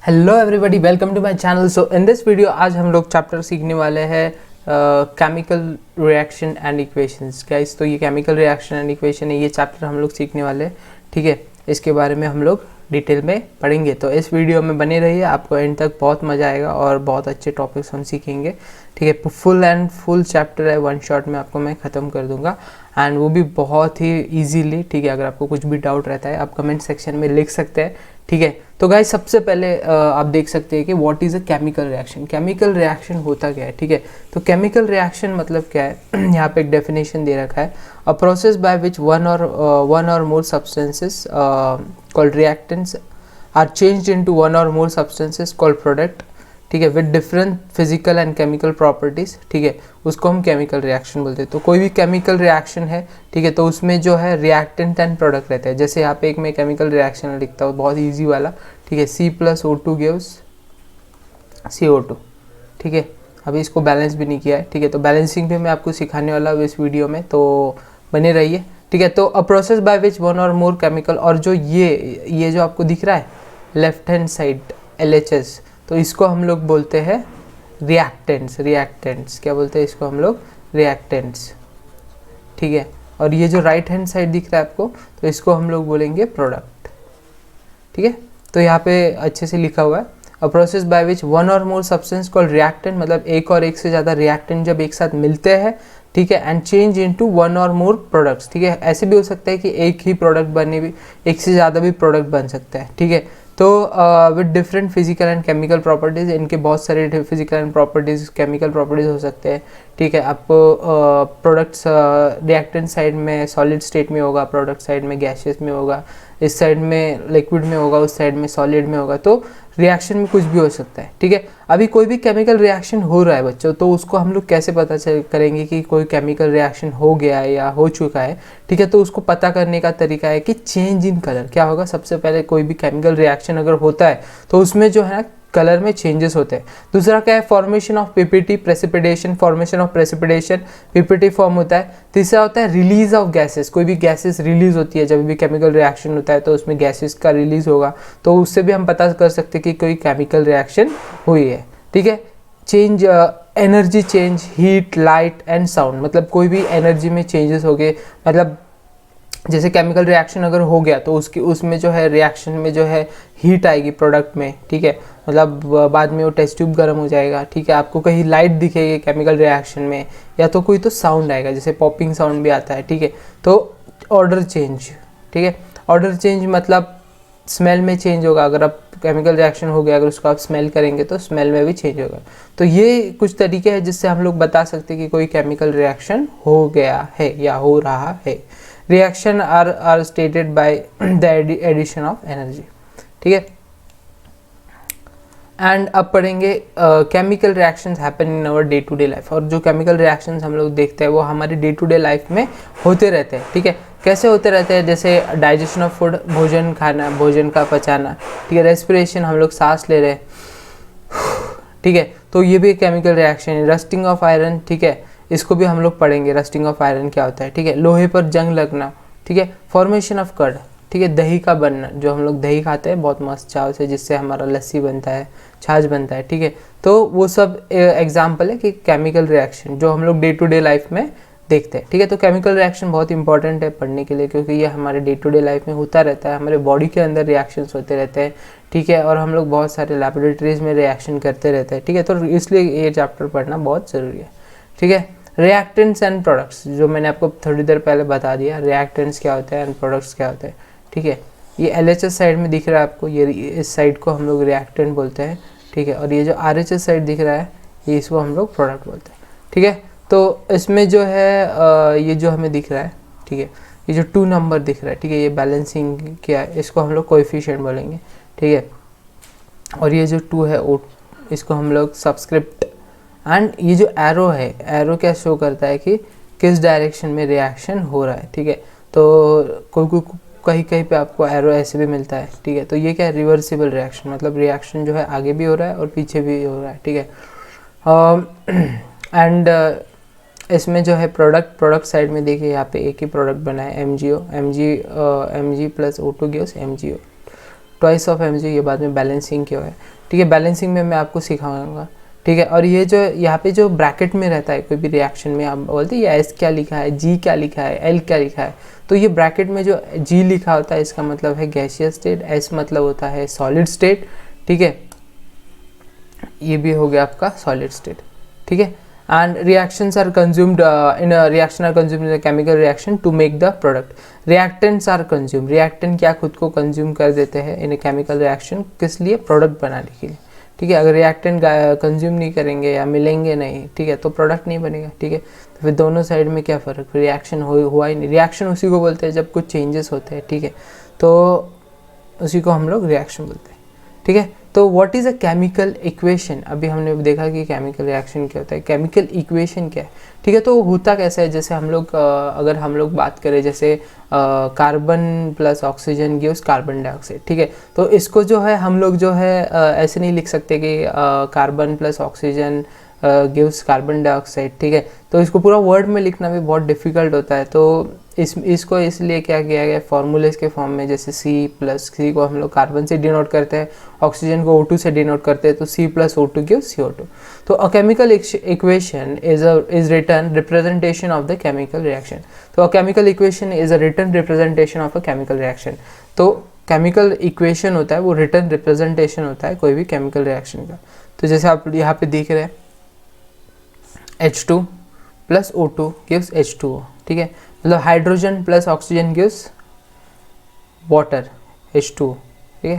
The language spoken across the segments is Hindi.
Hello everybody, welcome to my channel. So in this video आज हम लोग चैप्टर सीखने वाले हैं chemical reaction and equations. Guys, तो ये केमिकल रिएक्शन एंड इक्वेशन है, ये चैप्टर हम लोग सीखने वाले हैं। ठीक है, इसके बारे में हम लोग डिटेल में पढ़ेंगे, तो इस वीडियो में बने रहिए, आपको एंड तक बहुत मज़ा आएगा और बहुत अच्छे टॉपिक्स हम सीखेंगे। ठीक है, फुल चैप्टर है, वन शॉट में आपको मैं ख़त्म कर दूंगा एंड वो भी बहुत ही इजीली। ठीक है, अगर आपको कुछ भी डाउट रहता है आप कमेंट सेक्शन में लिख सकते हैं। ठीक है, तो गाइस सबसे पहले आप देख सकते हैं कि what is a chemical reaction. Chemical reaction होता क्या है? ठीक है, तो केमिकल रिएक्शन मतलब क्या है यहाँ पे एक डेफिनेशन दे रखा है, a process by which one or more substances called reactants are changed into one or more substances called product. ठीक है, with different physical and chemical properties. ठीक है, उसको हम केमिकल रिएक्शन बोलते हैं। तो कोई भी केमिकल रिएक्शन है, ठीक है, तो उसमें जो है रिएक्टेंट एंड प्रोडक्ट रहते हैं। जैसे यहाँ पे एक मैं केमिकल रिएक्शन लिखता हूँ, बहुत इजी वाला। ठीक है, C+O2 गिव्स CO2। ठीक है, अभी इसको बैलेंस भी नहीं किया है। ठीक है, तो बैलेंसिंग भी मैं आपको सिखाने वाला हूँ इस वीडियो में, तो बने रहिए। ठीक है, तो अ process by which one or more chemical, और जो ये जो आपको दिख रहा है लेफ्ट हैंड साइड LHS, तो इसको हम लोग बोलते हैं रिएक्टेंट्स। क्या बोलते हैं इसको हम लोग? रिएक्टेंट्स। ठीक है, और ये जो राइट हैंड साइड दिख रहा है आपको, तो इसको हम लोग बोलेंगे प्रोडक्ट। ठीक है, तो यहाँ पे अच्छे से लिखा हुआ है, a process by which one or more substance called reactant, मतलब एक और एक से ज़्यादा रिएक्टेंट जब एक साथ मिलते हैं, ठीक है, and change into one or more products. ठीक है, ऐसे भी हो सकता है कि एक ही प्रोडक्ट बनने भी, एक से ज़्यादा भी प्रोडक्ट बन सकता है। ठीक है, तो with different physical and chemical properties, इनके बहुत सारे physical and properties, chemical properties हो सकते हैं। ठीक है, आपको प्रोडक्ट्स रिएक्टेंट साइड में सॉलिड स्टेट में होगा, प्रोडक्ट साइड में गैसेस में होगा, इस साइड में लिक्विड में होगा, उस साइड में सॉलिड में होगा, तो रिएक्शन में कुछ भी हो सकता है। ठीक है, अभी कोई भी केमिकल रिएक्शन हो रहा है बच्चों, तो उसको हम लोग कैसे पता करेंगे कि कोई केमिकल रिएक्शन हो गया है या हो चुका है? ठीक है, तो उसको पता करने का तरीका है कि चेंज इन कलर। क्या होगा? सबसे पहले कोई भी केमिकल रिएक्शन अगर होता है तो उसमें जो है ना कलर में चेंजेस होते हैं। दूसरा क्या है? Formation of PPT, precipitation, formation of precipitation, PPT form होता है। तीसरा होता है रिलीज ऑफ गैसेस, कोई भी गैसेस रिलीज होती है जब भी केमिकल रिएक्शन होता है, तो उसमें गैसेस का रिलीज होगा, तो उससे भी हम पता कर सकते हैं कि कोई केमिकल रिएक्शन हुई है। ठीक है, change energy change, heat, light and sound, मतलब कोई भी एनर्जी में चेंजेस हो गए, मतलब जैसे केमिकल रिएक्शन अगर हो गया तो उसमें जो है रिएक्शन में जो है हीट आएगी प्रोडक्ट में। ठीक है, मतलब बाद में वो टेस्ट ट्यूब गर्म हो जाएगा। ठीक है, आपको कहीं लाइट दिखेगी केमिकल रिएक्शन में, या तो कोई तो साउंड आएगा, जैसे पॉपिंग साउंड भी आता है। ठीक है, तो ऑर्डर चेंज। ठीक है, ऑर्डर चेंज मतलब स्मेल में चेंज होगा। अगर आप केमिकल रिएक्शन हो गया, अगर उसको आप स्मेल करेंगे तो स्मेल में भी चेंज होगा। तो ये कुछ तरीके हैं जिससे हम लोग बता सकते हैं कि कोई केमिकल रिएक्शन हो गया है या हो रहा है। Reaction are stated by the addition of energy. ठीक है, एंड अब पढ़ेंगे chemical reactions happen in our day to day life, और जो केमिकल रिएक्शंस हम लोग देखते हैं वो हमारे डे टू डे लाइफ में होते रहते हैं। ठीक है, कैसे होते रहते हैं? जैसे डाइजेशन ऑफ फूड, भोजन खाना, भोजन का पचाना। ठीक है, रेस्पिरेशन, हम लोग सांस ले रहे हैं। ठीक है, तो ये भी केमिकल रिएक्शन है। रस्टिंग ऑफ आयरन, ठीक है, इसको भी हम लोग पढ़ेंगे, रस्टिंग ऑफ आयरन क्या होता है। ठीक है, लोहे पर जंग लगना। ठीक है, फॉर्मेशन ऑफ कर्ड, ठीक है, दही का बनना, जो हम लोग दही खाते हैं बहुत मस्त चाव से, जिससे हमारा लस्सी बनता है, छाछ बनता है। ठीक है, तो वो सब एग्जाम्पल है कि केमिकल रिएक्शन जो हम लोग डे टू डे लाइफ में देखते हैं। ठीक है, तो केमिकल रिएक्शन बहुत इंपॉर्टेंट है पढ़ने के लिए, क्योंकि ये हमारे डे टू डे लाइफ में होता रहता है, हमारे बॉडी के अंदर रिएक्शंस होते रहते हैं। ठीक है, और हम लोग बहुत सारे लैबोरेटरीज में रिएक्शन करते रहते हैं। ठीक है, तो इसलिए ये चैप्टर पढ़ना बहुत ज़रूरी है। ठीक है, रिएक्टेंट्स एंड प्रोडक्ट्स, जो मैंने आपको थोड़ी देर पहले बता दिया, रिएक्टेंट्स क्या होता है एंड प्रोडक्ट्स क्या होते हैं। ठीक है, ये LHS साइड में दिख रहा है आपको, ये इस साइड को हम लोग रिएक्टेंट बोलते हैं। ठीक है, और ये जो RHS साइड दिख रहा है, ये इसको हम लोग प्रोडक्ट बोलते हैं। ठीक है, तो इसमें जो है ये जो हमें दिख रहा है, ठीक है, ये जो 2 नंबर दिख रहा है, ठीक है, ये बैलेंसिंग क्या है, इसको हम लोग कोएफिशिएंट बोलेंगे। ठीक है, और ये जो 2 है इसको हम लोग सबस्क्रिप्ट, एंड ये जो एरो है, एरो क्या शो करता है कि किस डायरेक्शन में रिएक्शन हो रहा है। ठीक है, तो कहीं कहीं पे आपको एरो ऐसे भी मिलता है। ठीक है, तो ये क्या है? रिवर्सिबल रिएक्शन, मतलब रिएक्शन जो है आगे भी हो रहा है और पीछे भी हो रहा है। ठीक है, एंड इसमें जो है प्रोडक्ट साइड में देखिए, यहाँ पे एक ही प्रोडक्ट बना है, MgO, Mg + O2 gives MgO। Twice of mg, ये बाद में बैलेंसिंग क्या है, ठीक है, बैलेंसिंग में मैं आपको सिखाऊंगा, ठीक है। और ये जो यहाँ पे जो ब्रैकेट में रहता है कोई भी रिएक्शन में, आप बोलते हैं ये एस क्या लिखा है, जी क्या लिखा है, एल क्या लिखा है, तो ये ब्रैकेट में जो जी लिखा होता है इसका मतलब है गैसियस स्टेट, एस मतलब होता है सॉलिड स्टेट, ठीक है, ये भी हो गया आपका सॉलिड स्टेट, ठीक है। And reactions are consumed in a reaction are consumed in a chemical reaction to make the product. Reactants are consume, reactant क्या खुद को कंज्यूम कर देते हैं इन अ केमिकल रिएक्शन, किस लिए, प्रोडक्ट बनाने के लिए, ठीक है। अगर रिएक्टेंट कंज्यूम नहीं करेंगे या मिलेंगे नहीं, ठीक है, तो प्रोडक्ट नहीं बनेगा, ठीक है। तो फिर दोनों साइड में क्या फ़र्क, रिएक्शन हुआ ही नहीं। रिएक्शन उसी को बोलते हैं जब कुछ चेंजेस होते हैं, ठीक है, तो उसी को हम लोग रिएक्शन बोलते हैं, ठीक है। तो what is a chemical equation, अभी हमने देखा कि केमिकल रिएक्शन क्या होता है, केमिकल इक्वेशन क्या है, ठीक है। तो होता कैसा है, जैसे हम लोग अगर हम लोग बात करें जैसे carbon plus oxygen gives carbon dioxide, ठीक है, तो इसको जो है हम लोग जो है ऐसे नहीं लिख सकते कि carbon plus oxygen gives carbon dioxide, ठीक है, तो इसको पूरा वर्ड में लिखना भी बहुत डिफ़िकल्ट होता है। तो इसको इसलिए क्या किया गया, फार्मूलेस के फॉर्म में, जैसे सी को हम लोग कार्बन से डिनोट करते हैं, ऑक्सीजन को O2 से डिनोट करते हैं, तो C plus O2 gives CO2। तो a chemical equation is written representation of the chemical reaction. तो a chemical equation is a written representation of a chemical reaction. तो केमिकल इक्वेशन होता है वो रिटन रिप्रेजेंटेशन होता है कोई भी केमिकल रिएक्शन का। तो जैसे आप यहाँ पे देख रहे हैं H2 plus O2 gives H2O, ठीक है, मतलब hydrogen plus oxygen gives water H2O, ठीक है,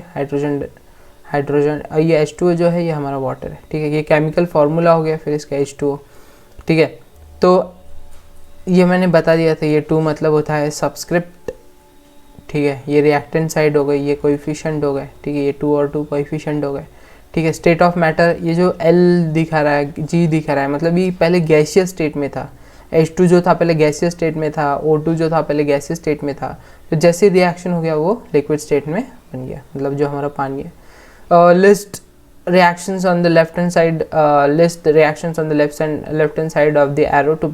हाइड्रोजन ये H2O जो है ये हमारा वाटर है, ठीक है, ये केमिकल फार्मूला हो गया फिर इसका H2O, ठीक है। तो ये मैंने बता दिया था, ये 2 मतलब होता है सबस्क्रिप्ट, ठीक है, ये रिएक्टेंट साइड हो गई, ये कोएफिशिएंट हो गए, ठीक है, ये 2 और 2 कोएफिशिएंट हो गए, ठीक है। स्टेट ऑफ मैटर, ये जो L दिखा रहा है, G दिखा रहा है, मतलब ये पहले गैसियस स्टेट में था, H2 जो था पहले गैसियस स्टेट में था, O2 जो था पहले गैसियस स्टेट में था, तो जैसे रिएक्शन हो गया वो लिक्विड स्टेट में बन गया, मतलब जो हमारा पानी है। List reactions on the left hand side, list the reactions on the left hand side of the arrow to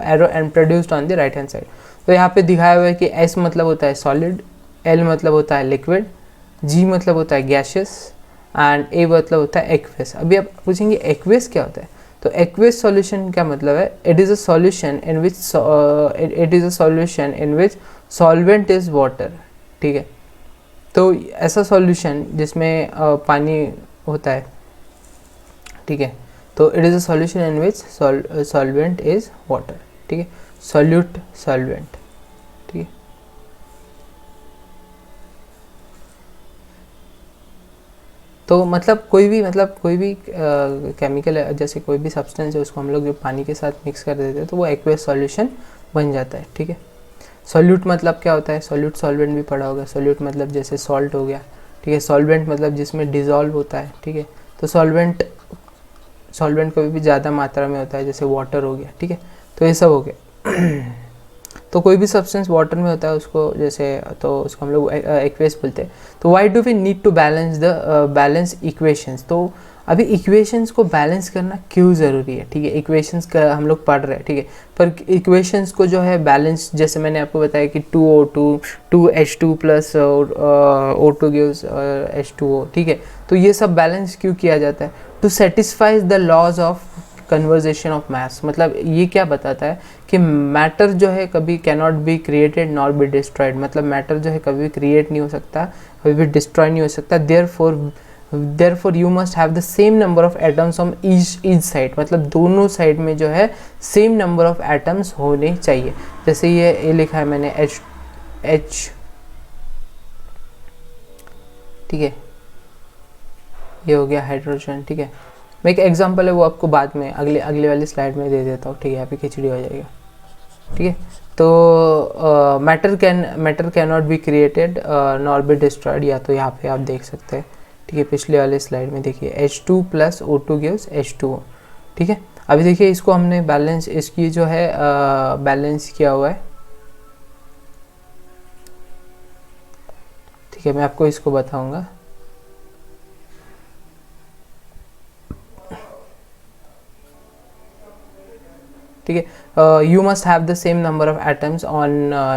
arrow and produced on the right hand side। तो यहाँ पे दिखाया हुआ है कि S मतलब होता है सॉलिड, L मतलब होता है लिक्विड, G मतलब होता है गैसियस एंड A मतलब होता है एक्वेस। अभी आप पूछेंगे एक्वेस क्या होता है, तो एक्वेस सॉल्यूशन क्या मतलब है, it is a solution in which solvent is water, ठीक है। तो ऐसा सॉल्यूशन जिसमें पानी होता है, ठीक है, तो it is a solution in which solvent is water, ठीक है, सॉल्यूट सॉल्वेंट, ठीक है। तो मतलब कोई भी केमिकल जैसे कोई भी सब्सटेंस है उसको हम लोग जो पानी के साथ मिक्स कर देते हैं तो वो एक्वेस सॉल्यूशन बन जाता है, ठीक है। सॉल्यूट मतलब क्या होता है, सॉल्यूट सॉल्वेंट भी पढ़ा होगा, सॉल्यूट मतलब जैसे सॉल्ट हो गया, ठीक है, सॉल्वेंट मतलब जिसमें डिज़ोल्व होता है, ठीक है, तो सॉल्वेंट कभी भी ज़्यादा मात्रा में होता है, जैसे वाटर हो गया, ठीक है, तो ये सब हो गया। तो कोई भी सब्सटेंस वाटर में होता है उसको जैसे, तो उसको हम लोग एक्वेस बोलते हैं। तो why do we need to balance equations, तो अभी इक्वेशंस को बैलेंस करना क्यों ज़रूरी है, ठीक है, इक्वेशंस का हम लोग पढ़ रहे हैं, ठीक है, पर इक्वेशंस को जो है बैलेंस, जैसे मैंने आपको बताया कि 2O2 2H2 plus O2 gives H2O, ठीक है, तो ये सब बैलेंस क्यों किया जाता है, to satisfies the laws of conversation of mass. मतलब ये क्या बताता है कि मैटर जो है कभी cannot be created nor be destroyed, मतलब मैटर जो है कभी भी क्रिएट नहीं हो सकता, कभी भी डिस्ट्रॉय नहीं हो सकता। Therefore you must have the same number of atoms on each side, मतलब दोनों साइड में जो है सेम नंबर ऑफ एटम्स होने चाहिए। जैसे ये लिखा है मैंने H, ठीक है, ये हो गया हाइड्रोजन, ठीक है। मैं एक एग्जांपल है वो आपको बाद में अगले वाली स्लाइड में दे देता हूँ, ठीक है, यहाँ पे खिचड़ी हो जाएगा, ठीक है। तो matter can not be created nor be destroyed, या तो यहाँ पे आप देख सकते हैं, ठीक है, पिछले वाले स्लाइड में देखिए H2 plus O2 gives H2O, ठीक है। अभी देखिए इसको हमने बैलेंस, इसकी जो है बैलेंस किया हुआ है, ठीक है, मैं आपको इसको बताऊंगा। ठीक है, you must have the same number of atoms on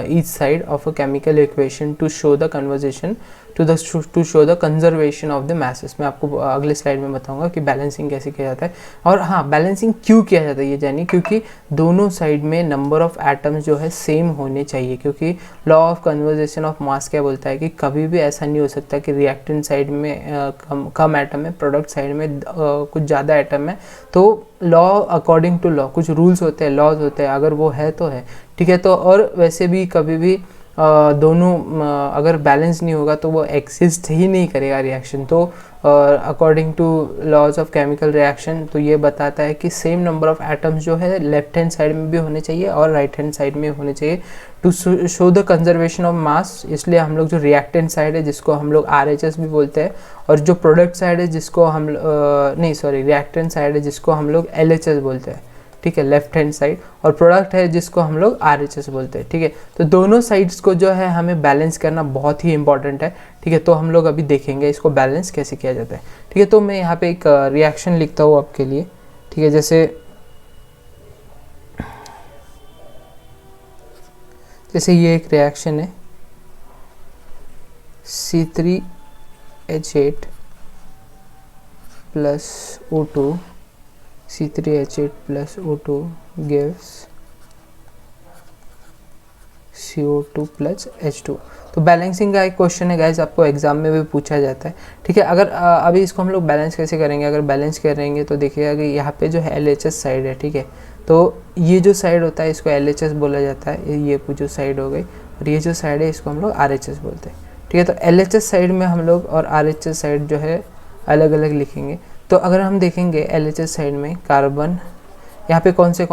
each side of a chemical equation to show the conversation to show the conservation of the masses। मैं आपको अगले स्लाइड में बताऊंगा कि बैलेंसिंग कैसे किया जाता है। और हाँ, बैलेंसिंग क्यों किया जाता है ये जानिए, क्योंकि दोनों साइड में नंबर ऑफ एटम्स जो है सेम होने चाहिए, क्योंकि लॉ ऑफ कन्वर्जेशन ऑफ मास क्या बोलता है कि कभी भी ऐसा नहीं हो सकता कि रिएक्टेंट साइड में कम एटम है, प्रोडक्ट साइड में कुछ ज़्यादा एटम है। तो लॉ अकॉर्डिंग टू लॉ कुछ रूल्स होते हैं, लॉज होते हैं, अगर वो है तो है, ठीक है। तो और वैसे भी कभी भी दोनों अगर बैलेंस नहीं होगा तो वो एग्जिस्ट ही नहीं करेगा रिएक्शन। तो according to laws of chemical reaction तो ये बताता है कि सेम नंबर ऑफ एटम्स जो है लेफ्ट हैंड साइड में भी होने चाहिए और राइट हैंड साइड में होने चाहिए to show the conservation of mass. इसलिए हम लोग जो रिएक्टेंट साइड है जिसको हम लोग RHS भी बोलते हैं, और जो प्रोडक्ट साइड है जिसको हम रिएक्टेंट साइड है जिसको हम लोग LHS बोलते हैं, ठीक है, लेफ्ट हैंड साइड, और प्रोडक्ट है जिसको हम लोग RHS बोलते हैं, ठीक है। तो दोनों साइड्स को जो है हमें बैलेंस करना बहुत ही इंपॉर्टेंट है, ठीक है। तो हम लोग अभी देखेंगे इसको बैलेंस कैसे किया जाता है, ठीक है। तो मैं यहाँ पे एक रिएक्शन लिखता हूँ आपके लिए, ठीक है। जैसे ये एक रिएक्शन है C3H8 plus O2, C3H8 plus O2 gives CO2 plus H2। तो बैलेंसिंग का एक क्वेश्चन है गाइस, आपको एग्जाम में भी पूछा जाता है, ठीक है। अगर अभी इसको हम लोग बैलेंस कैसे करेंगे, अगर बैलेंस करेंगे तो देखिएगा कि यहाँ पे जो है LHS साइड है, ठीक है। तो ये जो साइड होता है इसको LHS बोला जाता है, ये जो साइड हो गई, और ये जो साइड है इसको हम लोग RHS बोलते हैं, ठीक है। तो LHS साइड में हम लोग और RHS साइड जो है अलग अलग लिखेंगे। तो अगर हम देखेंगे LHS साइड में कार्बन, यहाँ पे कौन से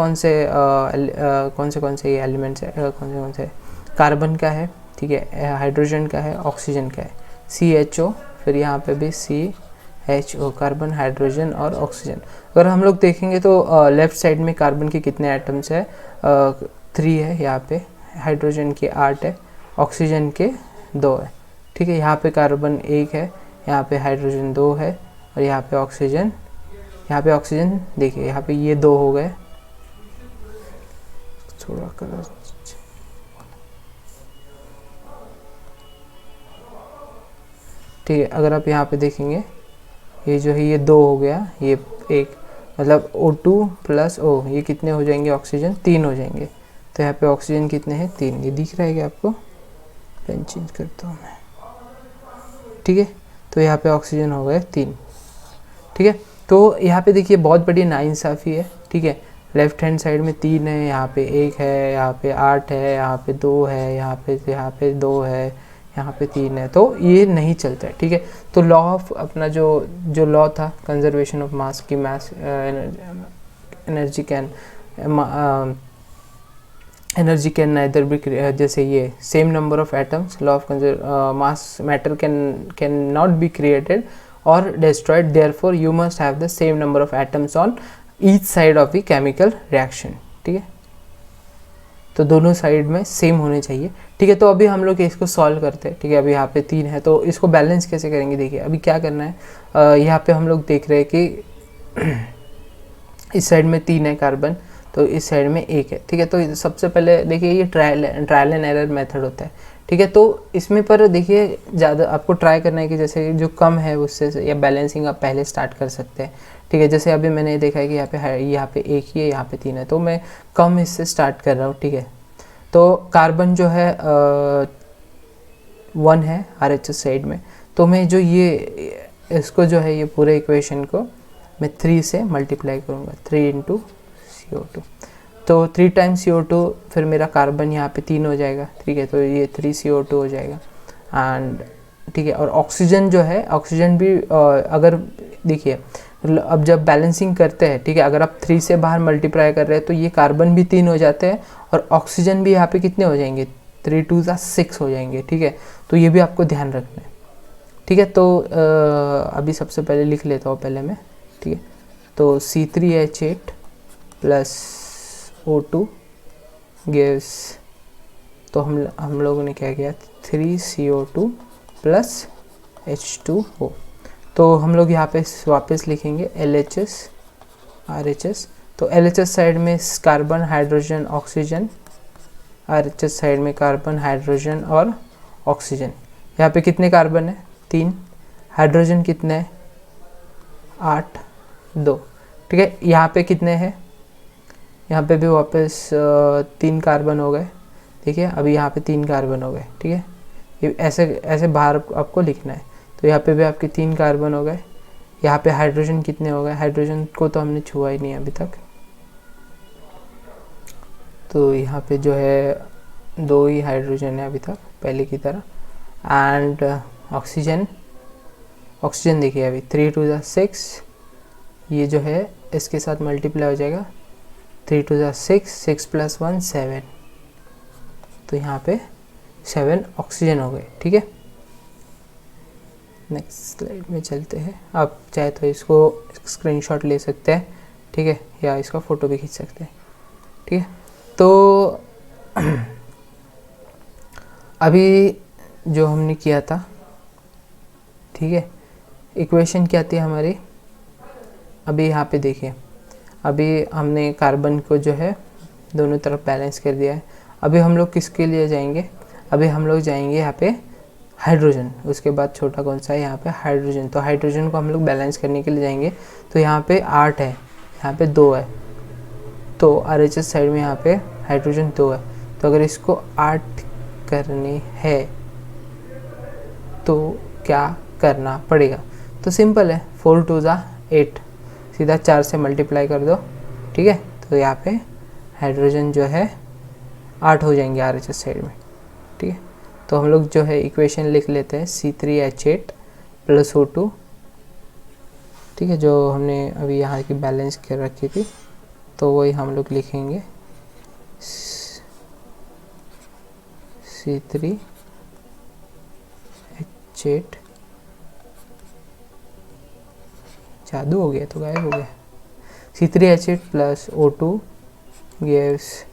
ये एलिमेंट्स है, कौन से कार्बन का है, ठीक है, हाइड्रोजन का है, ऑक्सीजन का है, CHO, फिर यहाँ पे भी CHO, कार्बन, हाइड्रोजन और ऑक्सीजन। अगर हम लोग देखेंगे तो लेफ्ट साइड में कार्बन के कितने एटम्स है, 3 है, यहाँ पे हाइड्रोजन के 8 है, ऑक्सीजन के 2 है, ठीक है। यहाँ पे कार्बन 1 है, यहाँ पे हाइड्रोजन 2 है, और यहाँ पे ऑक्सीजन देखिए यहाँ पे ये 2 हो गए, थोड़ा कलर, ठीक है। अगर आप यहाँ पे देखेंगे ये जो है ये 2 हो गया, ये 1, मतलब O2 प्लस O, ये कितने हो जाएंगे, ऑक्सीजन 3 हो जाएंगे। तो यहाँ पे ऑक्सीजन कितने हैं, 3, ये दिख रहा है क्या आपको, पेन चेंज करता हूँ मैं, ठीक है। तो यहाँ पे ऑक्सीजन हो गए 3, ठीक है। तो यहाँ पे देखिए बहुत बड़ी नाइंसाफ़ी है, ठीक है। लेफ्ट हैंड साइड में 3 है, यहाँ पे 1 है, यहाँ पे 8 है, यहाँ पे 2 है, यहाँ पे 2 है, यहाँ पे 3 है, तो ये नहीं चलता है, ठीक है। तो लॉ ऑफ अपना जो लॉ था कंजर्वेशन ऑफ मास की, एनर्जी कैन नाइदर बी, जैसे ये same number of atoms, law of mass matter can not be created और destroyed, therefore you must have the same number of atoms on each side of the chemical reaction, ठीक है। तो दोनों साइड में सेम होने चाहिए, ठीक है। तो अभी हम लोग इसको सॉल्व करते हैं, ठीक है। अभी यहाँ पे 3 है, तो इसको बैलेंस कैसे करेंगे, देखिए अभी क्या करना है। यहाँ पे हम लोग देख रहे हैं कि इस साइड में 3 है कार्बन, तो इस साइड में 1 है, ठीक है। तो सबसे पहले देखिए ये ट्रायल एंड एरर मेथड होता है, ठीक है। तो इसमें पर देखिए ज़्यादा आपको ट्राई करना है कि जैसे जो कम है उससे या बैलेंसिंग आप पहले स्टार्ट कर सकते हैं, ठीक है। जैसे अभी मैंने देखा है कि यहाँ पे 1 ही है, यहाँ पे 3 है, तो मैं कम इससे स्टार्ट कर रहा हूँ, ठीक है। तो कार्बन जो है 1 है RHS साइड में, तो मैं जो ये इसको जो है ये पूरे इक्वेशन को मैं 3 से मल्टीप्लाई करूँगा, 3 × CO2, तो 3 टाइम्स CO2, फिर मेरा कार्बन यहाँ पे 3 हो जाएगा, ठीक है। तो ये 3 CO2 हो जाएगा, एंड ठीक है। और ऑक्सीजन जो है, ऑक्सीजन भी अगर देखिए अब जब बैलेंसिंग करते हैं, ठीक है, अगर आप 3 से बाहर मल्टीप्लाई कर रहे हैं तो ये कार्बन भी 3 हो जाते हैं और ऑक्सीजन भी यहाँ पे कितने हो जाएंगे, 3 × 2 = 6 हो जाएंगे, ठीक है। तो ये भी आपको ध्यान रखना है, ठीक है। तो अभी सबसे पहले लिख लेता हूँ पहले मैं, ठीक है। तो C3H8 प्लस O2 गिव्स, तो हम लोगों ने क्या किया, 3 CO2 प्लस H2O। तो हम लोग यहाँ पे वापस लिखेंगे LHS RHS। तो LHS साइड में carbon, hydrogen, oxygen, RHS side में कार्बन, हाइड्रोजन और ऑक्सीजन। यहाँ पे कितने कार्बन है, 3, हाइड्रोजन कितने हैं, 8, 2, ठीक है। यहाँ पे कितने हैं, यहाँ पे भी वापस 3 कार्बन हो गए, ठीक है। अभी यहाँ पे 3 कार्बन हो गए, ठीक है। ये ऐसे ऐसे बाहर आपको लिखना है। तो यहाँ पे भी आपके 3 कार्बन हो गए। यहाँ पे हाइड्रोजन कितने हो गए, हाइड्रोजन को तो हमने छुआ ही नहीं अभी तक, तो यहाँ पे जो है 2 ही हाइड्रोजन है अभी तक पहले की तरह। एंड ऑक्सीजन, ऑक्सीजन देखिए अभी 3 2 6, ये जो है इसके साथ मल्टीप्लाई हो जाएगा, 3 2 6, 6 + 1 7, तो यहाँ पे 7 ऑक्सीजन हो गए, ठीक है। नेक्स्ट स्लाइड में चलते हैं। आप चाहे तो इसको स्क्रीनशॉट ले सकते हैं, ठीक है, या इसका फ़ोटो भी खींच सकते हैं, ठीक है। तो अभी जो हमने किया था, ठीक है, इक्वेशन क्या थी हमारी, अभी यहाँ पे देखिए, अभी हमने कार्बन को जो है दोनों तरफ बैलेंस कर दिया है। अभी हम लोग किसके लिए जाएंगे, अभी हम लोग जाएंगे यहाँ पे हाइड्रोजन, उसके बाद छोटा कौन सा है यहाँ पे हाइड्रोजन। तो हाइड्रोजन को हम लोग बैलेंस करने के लिए जाएंगे। तो यहाँ पे 8 है, यहाँ पे 2 है, तो RHS साइड में यहाँ पे हाइड्रोजन 2 है। तो अगर इसको 8 करनी है तो क्या करना पड़ेगा, तो सिंपल है, 4 2 8, सीधा 4 से मल्टीप्लाई कर दो, ठीक है। तो यहाँ पे हाइड्रोजन जो है 8 हो जाएंगे RHS साइड में, ठीक है। तो हम लोग जो है इक्वेशन लिख लेते हैं C3H8 + O2, ठीक है, जो हमने अभी यहाँ की बैलेंस कर रखी थी, तो वही हम लोग लिखेंगे C3H8, जादू हो गया तो गायब हो गया, C3H8 + O2 gives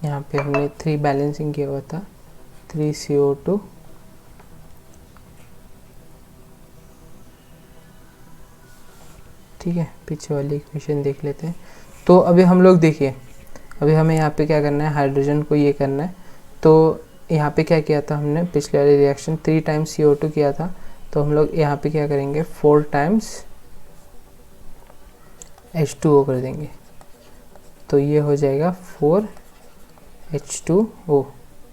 यहाँ पे हमने 3 बैलेंसिंग किया हुआ था, 3CO2 ठीक है। पीछे वाली इक्वेशन देख लेते हैं। तो अभी हम लोग देखिए, अभी हमें यहाँ पे क्या करना है, हाइड्रोजन को ये करना है। तो यहाँ पे क्या किया था हमने, पिछले वाली रिएक्शन 3 टाइम्स CO2 किया था, तो हम लोग यहाँ पे क्या करेंगे, 4 टाइम्स H2O कर देंगे। तो ये हो जाएगा 4H2O,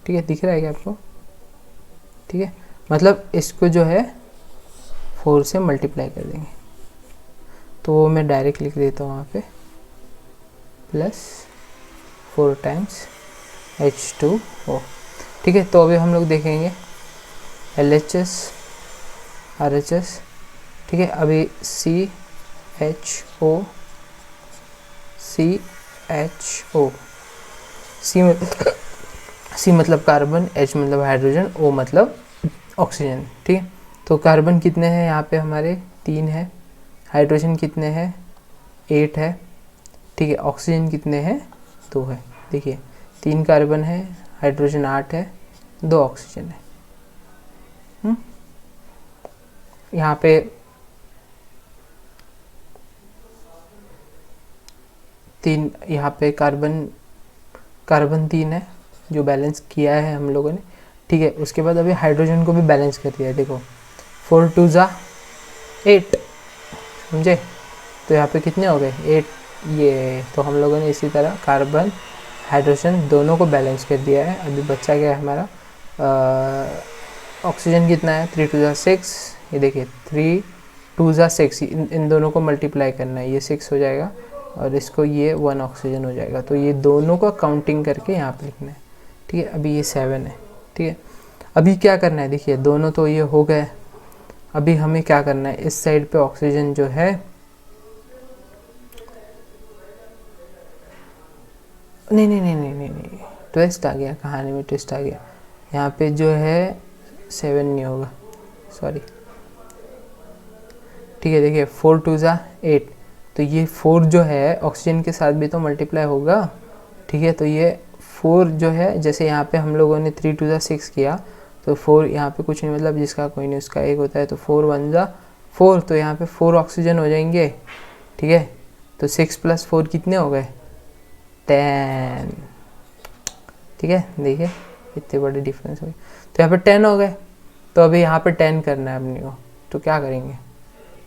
ठीक है, दिख रहा है क्या आपको, ठीक है। मतलब इसको जो है 4 से मल्टीप्लाई कर देंगे, तो वो मैं डायरेक्ट लिख देता हूँ वहाँ पे, +4 टाइम्स H2O, ठीक है। तो अभी हम लोग देखेंगे LHS RHS, ठीक है। अभी CHO C मतलब कार्बन, H मतलब हाइड्रोजन, O मतलब ऑक्सीजन, ठीक है। तो कार्बन कितने हैं यहाँ पे हमारे, 3 है, हाइड्रोजन कितने हैं, 8 है, ठीक है। ऑक्सीजन कितने हैं, 2 है। देखिए 3 कार्बन है, हाइड्रोजन 8 है, 2 ऑक्सीजन है। यहाँ पे तीन, यहाँ पे कार्बन 3 है जो बैलेंस किया है हम लोगों ने, ठीक है। उसके बाद अभी हाइड्रोजन को भी बैलेंस कर दिया है, देखो 4 2 8, समझे। तो यहाँ पे कितने हो गए, 8, ये तो हम लोगों ने इसी तरह कार्बन हाइड्रोजन दोनों को बैलेंस कर दिया है। अभी बच्चा गया हमारा ऑक्सीजन कितना है, 3 2 6, ये देखिए 3 2 6, इन दोनों को मल्टीप्लाई करना है, ये 6 हो जाएगा और इसको ये 1 ऑक्सीजन हो जाएगा। तो ये दोनों को काउंटिंग करके यहाँ पे लिखना है, ठीक है। अभी ये 7 है, ठीक है। अभी क्या करना है, देखिए दोनों तो ये हो गए। अभी हमें क्या करना है, इस साइड पे ऑक्सीजन जो है, नहीं, ट्विस्ट आ गया, कहानी में ट्विस्ट आ गया। यहाँ पे जो है 7 नहीं होगा, सॉरी, ठीक है। देखिए 4 2 8, तो ये 4 जो है ऑक्सीजन के साथ भी तो मल्टीप्लाई होगा, ठीक है। तो ये 4 जो है, जैसे यहाँ पे हम लोगों ने 3 2 6 किया, तो 4 यहाँ पे कुछ नहीं, मतलब जिसका कोई नहीं उसका 1 होता है, तो 4 1 4, तो यहाँ पे 4 ऑक्सीजन हो जाएंगे, ठीक है। तो 6 + 4 कितने हो गए 10। ठीक है, देखिए इतने बड़े डिफरेंस हो गए। तो यहाँ पे 10 हो गए। तो अभी यहाँ पे 10 करना है अपने को, तो क्या करेंगे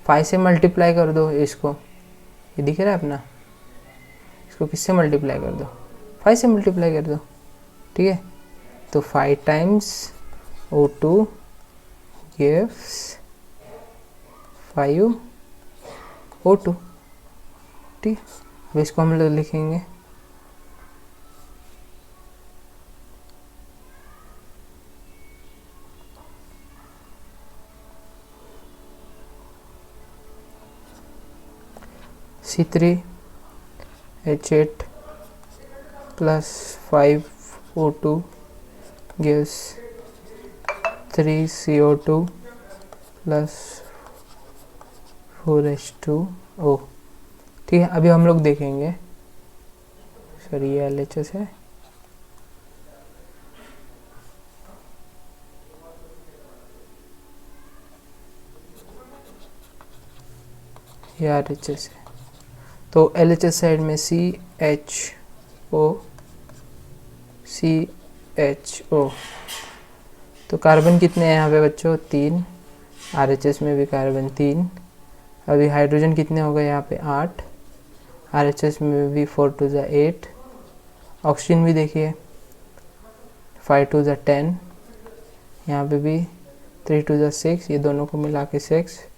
5 से मल्टीप्लाई कर दो इसको, ये दिख रहा है अपना, इसको किससे मल्टीप्लाई कर दो 5 से मल्टीप्लाई कर दो। ठीक है, तो 5 टाइम्स O2 gives 5 O2। ठीक है, अब इसको हम लोग लिखेंगे C3H8 plus 5O2 gives 3CO2 plus 4H2O। ठीक है, अभी हम लोग देखेंगे, सॉरी ये LHS है, ये RHS है। तो LHS साइड में CHO, तो कार्बन कितने हैं यहाँ पे बच्चों 3, RHS में भी कार्बन 3। अभी हाइड्रोजन कितने हो गए यहाँ पे 8, RHS में भी 4 × 2 = 8। ऑक्सीजन भी देखिए 5 × 2 = 10, यहाँ पे भी 3 × 2 = 6, ये दोनों को मिला के 6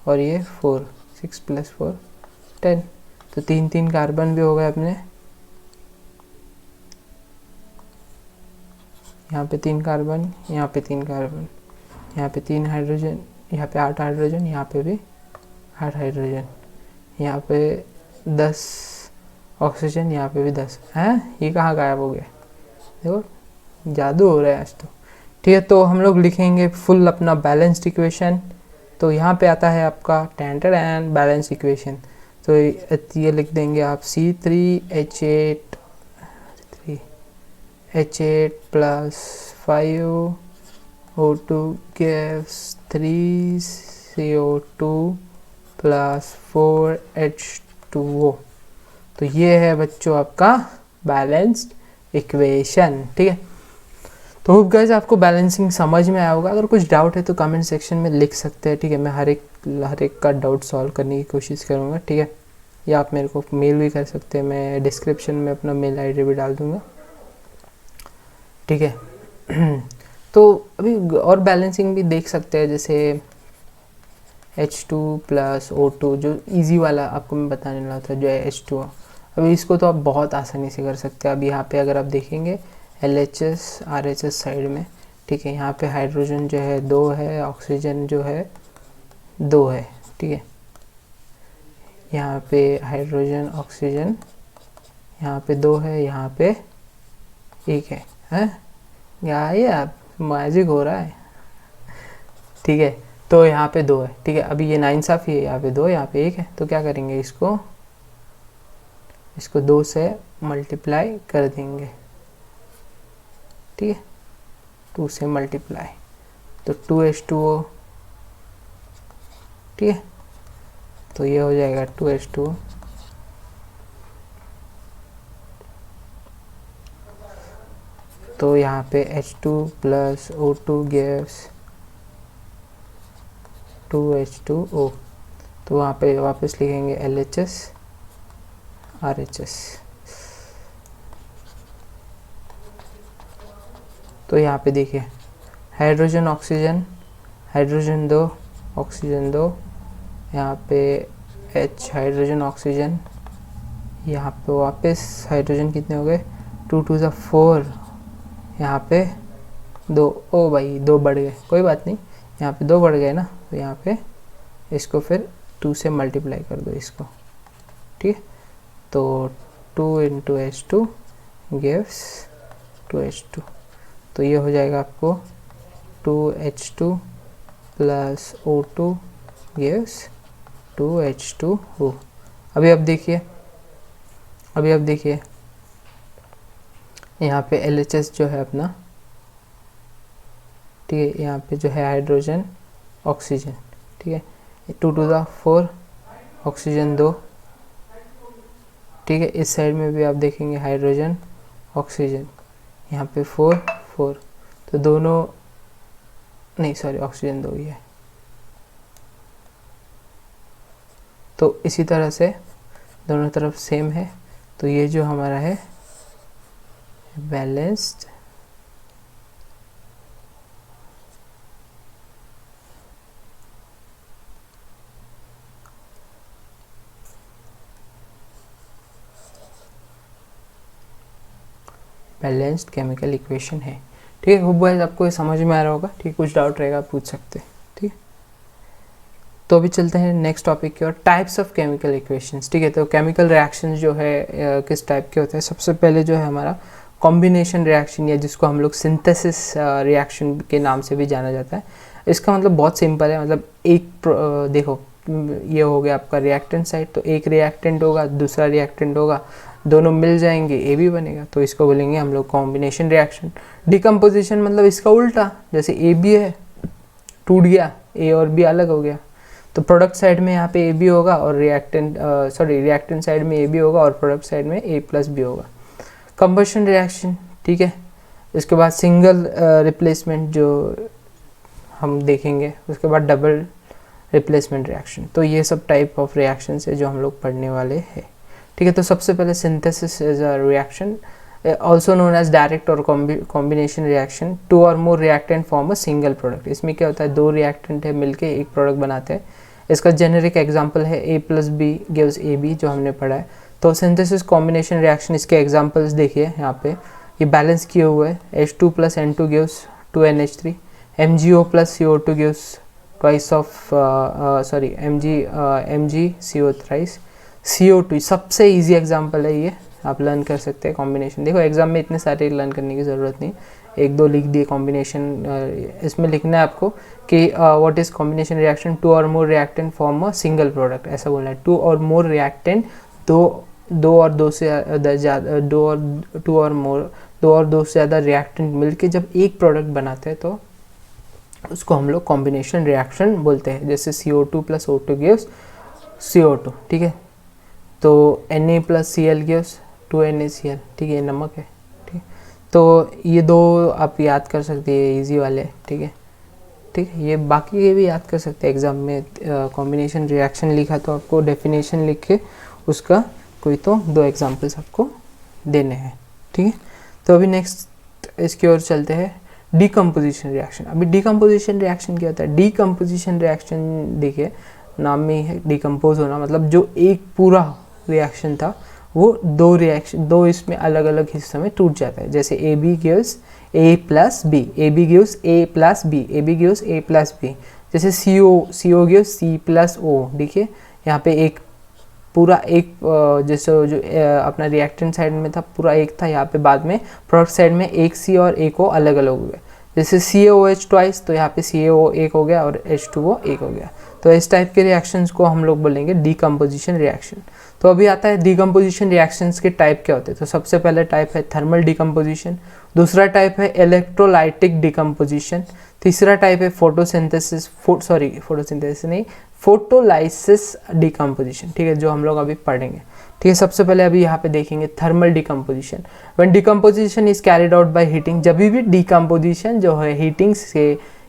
और ये 4, 6 + 4 10। तो 3 कार्बन भी हो गए अपने, यहाँ पे 3 कार्बन, यहाँ पे 3 कार्बन, यहाँ पे 3 हाइड्रोजन, यहाँ पे 8 हाइड्रोजन, यहाँ पे भी 8 हाइड्रोजन, यहाँ पे 10 ऑक्सीजन, यहाँ पे भी 10 हैं। ये कहाँ गायब हो गया, देखो जादू हो रहा है आज तो। ठीक है, तो हम लोग लिखेंगे फुल अपना बैलेंस्ड इक्वेशन। तो यहाँ पे आता है आपका टेंटेन बैलेंस इक्वेशन। तो ये लिख देंगे आप C3H8 plus 5O2 gives 3CO2 plus 4H2O। तो ये है बच्चों आपका बैलेंस्ड इक्वेशन। ठीक है, तो होप गाइस आपको बैलेंसिंग समझ में आया होगा। अगर कुछ डाउट है तो कमेंट सेक्शन में लिख सकते हैं। ठीक है, मैं हर एक का डाउट सॉल्व करने की कोशिश करूँगा। ठीक है, या आप मेरे को मेल भी कर सकते हैं, मैं डिस्क्रिप्शन में अपना मेल आईडी भी डाल दूँगा। ठीक है तो अभी और बैलेंसिंग भी देख सकते हैं, जैसे H2 + O2 जो इजी वाला आपको मैं बताने वाला था, जो है H2O। अभी इसको तो आप बहुत आसानी से कर सकते हैं। अब यहाँ पे अगर आप देखेंगे LHS RHS साइड में, ठीक है, यहाँ पे हाइड्रोजन जो है 2 है, ऑक्सीजन जो है 2 है। ठीक है, यहाँ पे हाइड्रोजन ऑक्सीजन यहाँ पे 2 है, यहाँ पे 1 है। क्या ये आप मैजिक हो रहा है। ठीक है, तो यहाँ पे 2 है। ठीक है, अभी ये नाइंसाफ़ी है, यहाँ पे 2 यहाँ पे 1 है। तो क्या करेंगे, इसको 2 से मल्टीप्लाई कर देंगे। ठीक है, 2 से मल्टीप्लाई, तो 2H2O। ठीक है, तो ये हो जाएगा 2H2O। तो यहाँ पे H2 plus O2 gives 2H2O। तो वहाँ पे वापस लिखेंगे LHS RHS। तो यहाँ पे देखिए हाइड्रोजन ऑक्सीजन, हाइड्रोजन 2 ऑक्सीजन 2, यहाँ पे H हाइड्रोजन ऑक्सीजन, यहाँ पे वापस हाइड्रोजन कितने हो गए 2 × 2 = 4, यहाँ पे 2, ओ भाई 2 बढ़ गए, कोई बात नहीं, यहाँ पे 2 बढ़ गए ना, तो यहाँ पे इसको फिर 2 से मल्टीप्लाई कर दो इसको। ठीक है, तो 2 × H2 gives 2H2। तो ये हो जाएगा आपको 2H2 plus O2 gives 2H2O। अभी अब देखिए यहाँ पे LHS जो है अपना, ठीक है, यहाँ पे जो है हाइड्रोजन ऑक्सीजन, ठीक है, 2 × 4 ऑक्सीजन 2, ठीक है। इस साइड में भी आप देखेंगे हाइड्रोजन ऑक्सीजन, यहाँ पे 4 4, तो दोनों नहीं सॉरी ऑक्सीजन 2 ही है। तो इसी तरह से दोनों तरफ सेम है, तो ये जो हमारा है बैलेंस्ड बैलेंस्ड केमिकल इक्वेशन है। ठीक है, होप गाइस आपको ये समझ में आ रहा होगा। ठीक, कुछ डाउट रहेगा पूछ सकते हैं। ठीक, तो अभी चलते हैं नेक्स्ट टॉपिक की ओर, टाइप्स ऑफ केमिकल इक्वेशंस। ठीक है, तो केमिकल रिएक्शंस जो है किस टाइप के होते हैं। सबसे पहले जो है हमारा कॉम्बिनेशन रिएक्शन, या जिसको हम लोग सिंथेसिस रिएक्शन के नाम से भी जाना जाता है। इसका मतलब बहुत सिंपल है, मतलब देखो ये हो गया आपका रिएक्टेंट साइड, तो एक रिएक्टेंट होगा, दूसरा रिएक्टेंट होगा, दोनों मिल जाएंगे, ए भी बनेगा, तो इसको बोलेंगे हम लोग कॉम्बिनेशन रिएक्शन। डिकम्पोजिशन मतलब इसका उल्टा, जैसे ए बी है, टूट गया, ए और बी अलग हो गया, तो प्रोडक्ट साइड में यहाँ पे ए बी होगा और रिएक्टेंट साइड में ए बी होगा और प्रोडक्ट साइड में ए प्लस बी होगा। कंबशन रिएक्शन, ठीक है। इसके बाद सिंगल रिप्लेसमेंट जो हम देखेंगे, उसके बाद डबल रिप्लेसमेंट रिएक्शन। तो ये सब टाइप ऑफ रिएक्शन है जो हम लोग पढ़ने वाले हैं। ठीक है, तो सबसे पहले synthesis is a reaction also known as direct or combination reaction. 2 or more reactant form a single product. इसमें क्या होता है, 2 रिएक्टेंट है मिलके एक प्रोडक्ट बनाते हैं। इसका जेनेरिक एग्जांपल है A plus B gives A B, जो हमने पढ़ा है। तो सिंथेसिस कॉम्बिनेशन रिएक्शन, इसके एग्जांपल्स देखिए यहाँ पे, ये बैलेंस किए हुए है। H2 plus N2 gives 2NH3, MgO plus CO2 gives twice of MgCO thrice, CO2 सबसे इजी एग्जांपल है, ये आप लर्न कर सकते हैं कॉम्बिनेशन। देखो एग्जाम में इतने सारे लर्न करने की ज़रूरत नहीं, 1-2 लिख दिए कॉम्बिनेशन। इसमें लिखना है आपको कि what is combination reaction, 2 or more reactant form a single product, ऐसा बोलना है। 2 और मोर रिएक्टेंट, दो और दो से ज़्यादा रिएक्टेंट मिलके जब एक प्रोडक्ट बनाते हैं तो उसको हम लोग कॉम्बिनेशन रिएक्शन बोलते हैं। जैसे CO2 plus O2 gives CO2, ठीक है। तो Na plus Cl gives 2NaCl, ठीक है, नमक है। ठीक, तो ये 2 आप याद कर सकते हैं, इजी वाले, ठीक है। ठीक है, ये बाकी ये भी याद कर सकते हैं। एग्जाम में कॉम्बिनेशन रिएक्शन लिखा तो आपको डेफिनेशन लिख के उसका कोई तो 2 एग्जाम्पल्स आपको देने हैं। ठीक है, तो अभी नेक्स्ट इसकी ओर चलते हैं, डीकम्पोजिशन रिएक्शन। अभी डीकम्पोजिशन रिएक्शन क्या होता है। डीकम्पोजिशन रिएक्शन देखिए नाम में ही है डिकम्पोज होना, मतलब जो एक पूरा रिएक्शन था वो 2 इसमें अलग अलग हिस्सों में टूट जाता है। जैसे A B gives A plus B, A B gives A plus B, A B gives A plus B. जैसे CO gives C plus O। देखिए यहाँ पे एक पूरा एक जैसे जो अपना रिएक्टेंट साइड में था पूरा एक था, यहाँ पे बाद में प्रोडक्ट साइड में एक C और एक O अलग अलग हो गया। जैसे CaOH ट्वाइस, तो यहाँ पे CaO एक हो गया और H2O एक हो गया। तो इस टाइप के रिएक्शंस को हम लोग बोलेंगे डीकम्पोजिशन रिएक्शन। तो अभी आता है डीकम्पोजिशन रिएक्शंस के टाइप क्या होते हैं। तो सबसे पहले टाइप है थर्मल डीकम्पोजिशन, दूसरा टाइप है इलेक्ट्रोलाइटिक डीकम्पोजिशन, तीसरा टाइप है फोटोलाइसिस डीकम्पोजिशन, ठीक है, जो हम लोग अभी पढ़ेंगे। ठीक है, सबसे पहले अभी यहाँ पे देखेंगे thermal decomposition. When decomposition is carried out by heating, जब भी डीकम्पोजिशन जो है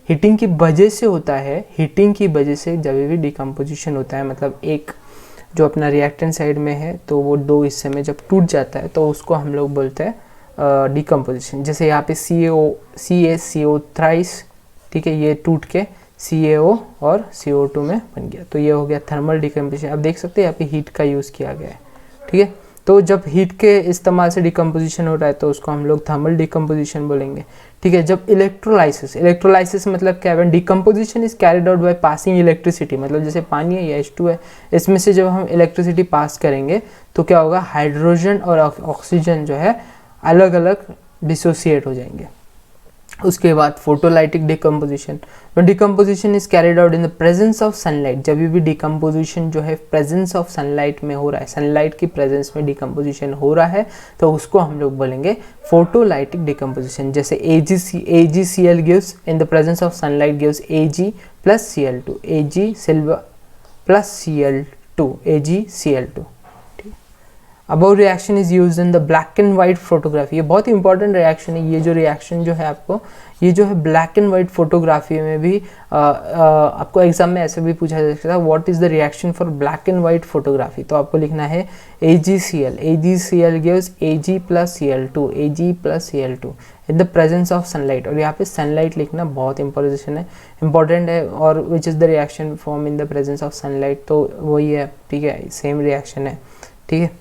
हीटिंग की वजह से होता है, हीटिंग की वजह से जब भी डीकम्पोजिशन होता है, मतलब एक जो अपना रिएक्टेंट साइड में है तो वो 2 हिस्से में जब टूट जाता है तो उसको हम लोग बोलते हैं डीकम्पोजिशन। जैसे यहाँ पे CaCO थ्राइस, ठीक है, ये टूट के CaO और CO2 में बन गया, तो ये हो गया थर्मल डीकम्पोजिशन। अब देख सकते हैं यहाँ पे हीट का यूज़ किया गया है। ठीक है, तो जब हीट के इस्तेमाल से डीकम्पोजिशन हो रहा है तो उसको हम लोग थर्मल डीकम्पोजिशन बोलेंगे। ठीक है, जब इलेक्ट्रोलाइसिस मतलब क्या है, decomposition is carried out by passing electricity, मतलब जैसे पानी है या H2 है, इसमें से जब हम इलेक्ट्रिसिटी पास करेंगे तो क्या होगा, हाइड्रोजन और ऑक्सीजन जो है अलग अलग डिसोसिएट हो जाएंगे। उसके बाद photolytic decomposition, decomposition is carried out in the presence of sunlight. जब भी डिकम्पोजिशन जो है प्रेजेंस ऑफ सनलाइट में हो रहा है, सनलाइट की प्रेजेंस में डिकम्पोजिशन हो रहा है, तो उसको हम लोग बोलेंगे फोटोलाइटिक डिकम्पोजिशन। जैसे AgCl gives in the presence of sunlight gives Ag plus Cl2, Ag silver plus Cl2, AgCl2। Above reaction is use in the black and white photography. ये बहुत इंपॉर्टेंट रिएक्शन है। ये जो रिएक्शन जो है आपको, ये जो है ब्लैक एंड वाइट फोटोग्राफी में भी आपको एग्जाम में ऐसे भी पूछा जा सकता है, what is the reaction for black and white photography. तो आपको लिखना है AgCl, AgCl gives Ag plus Cl2, Ag plus Cl2 in the presence of sunlight. और यहाँ पे सनलाइट लिखना बहुत इंपॉर्टेंट है। और which is the reaction form in the presence of sunlight, तो वही है, ठीक है, सेम रिएक्शन है, ठीक है।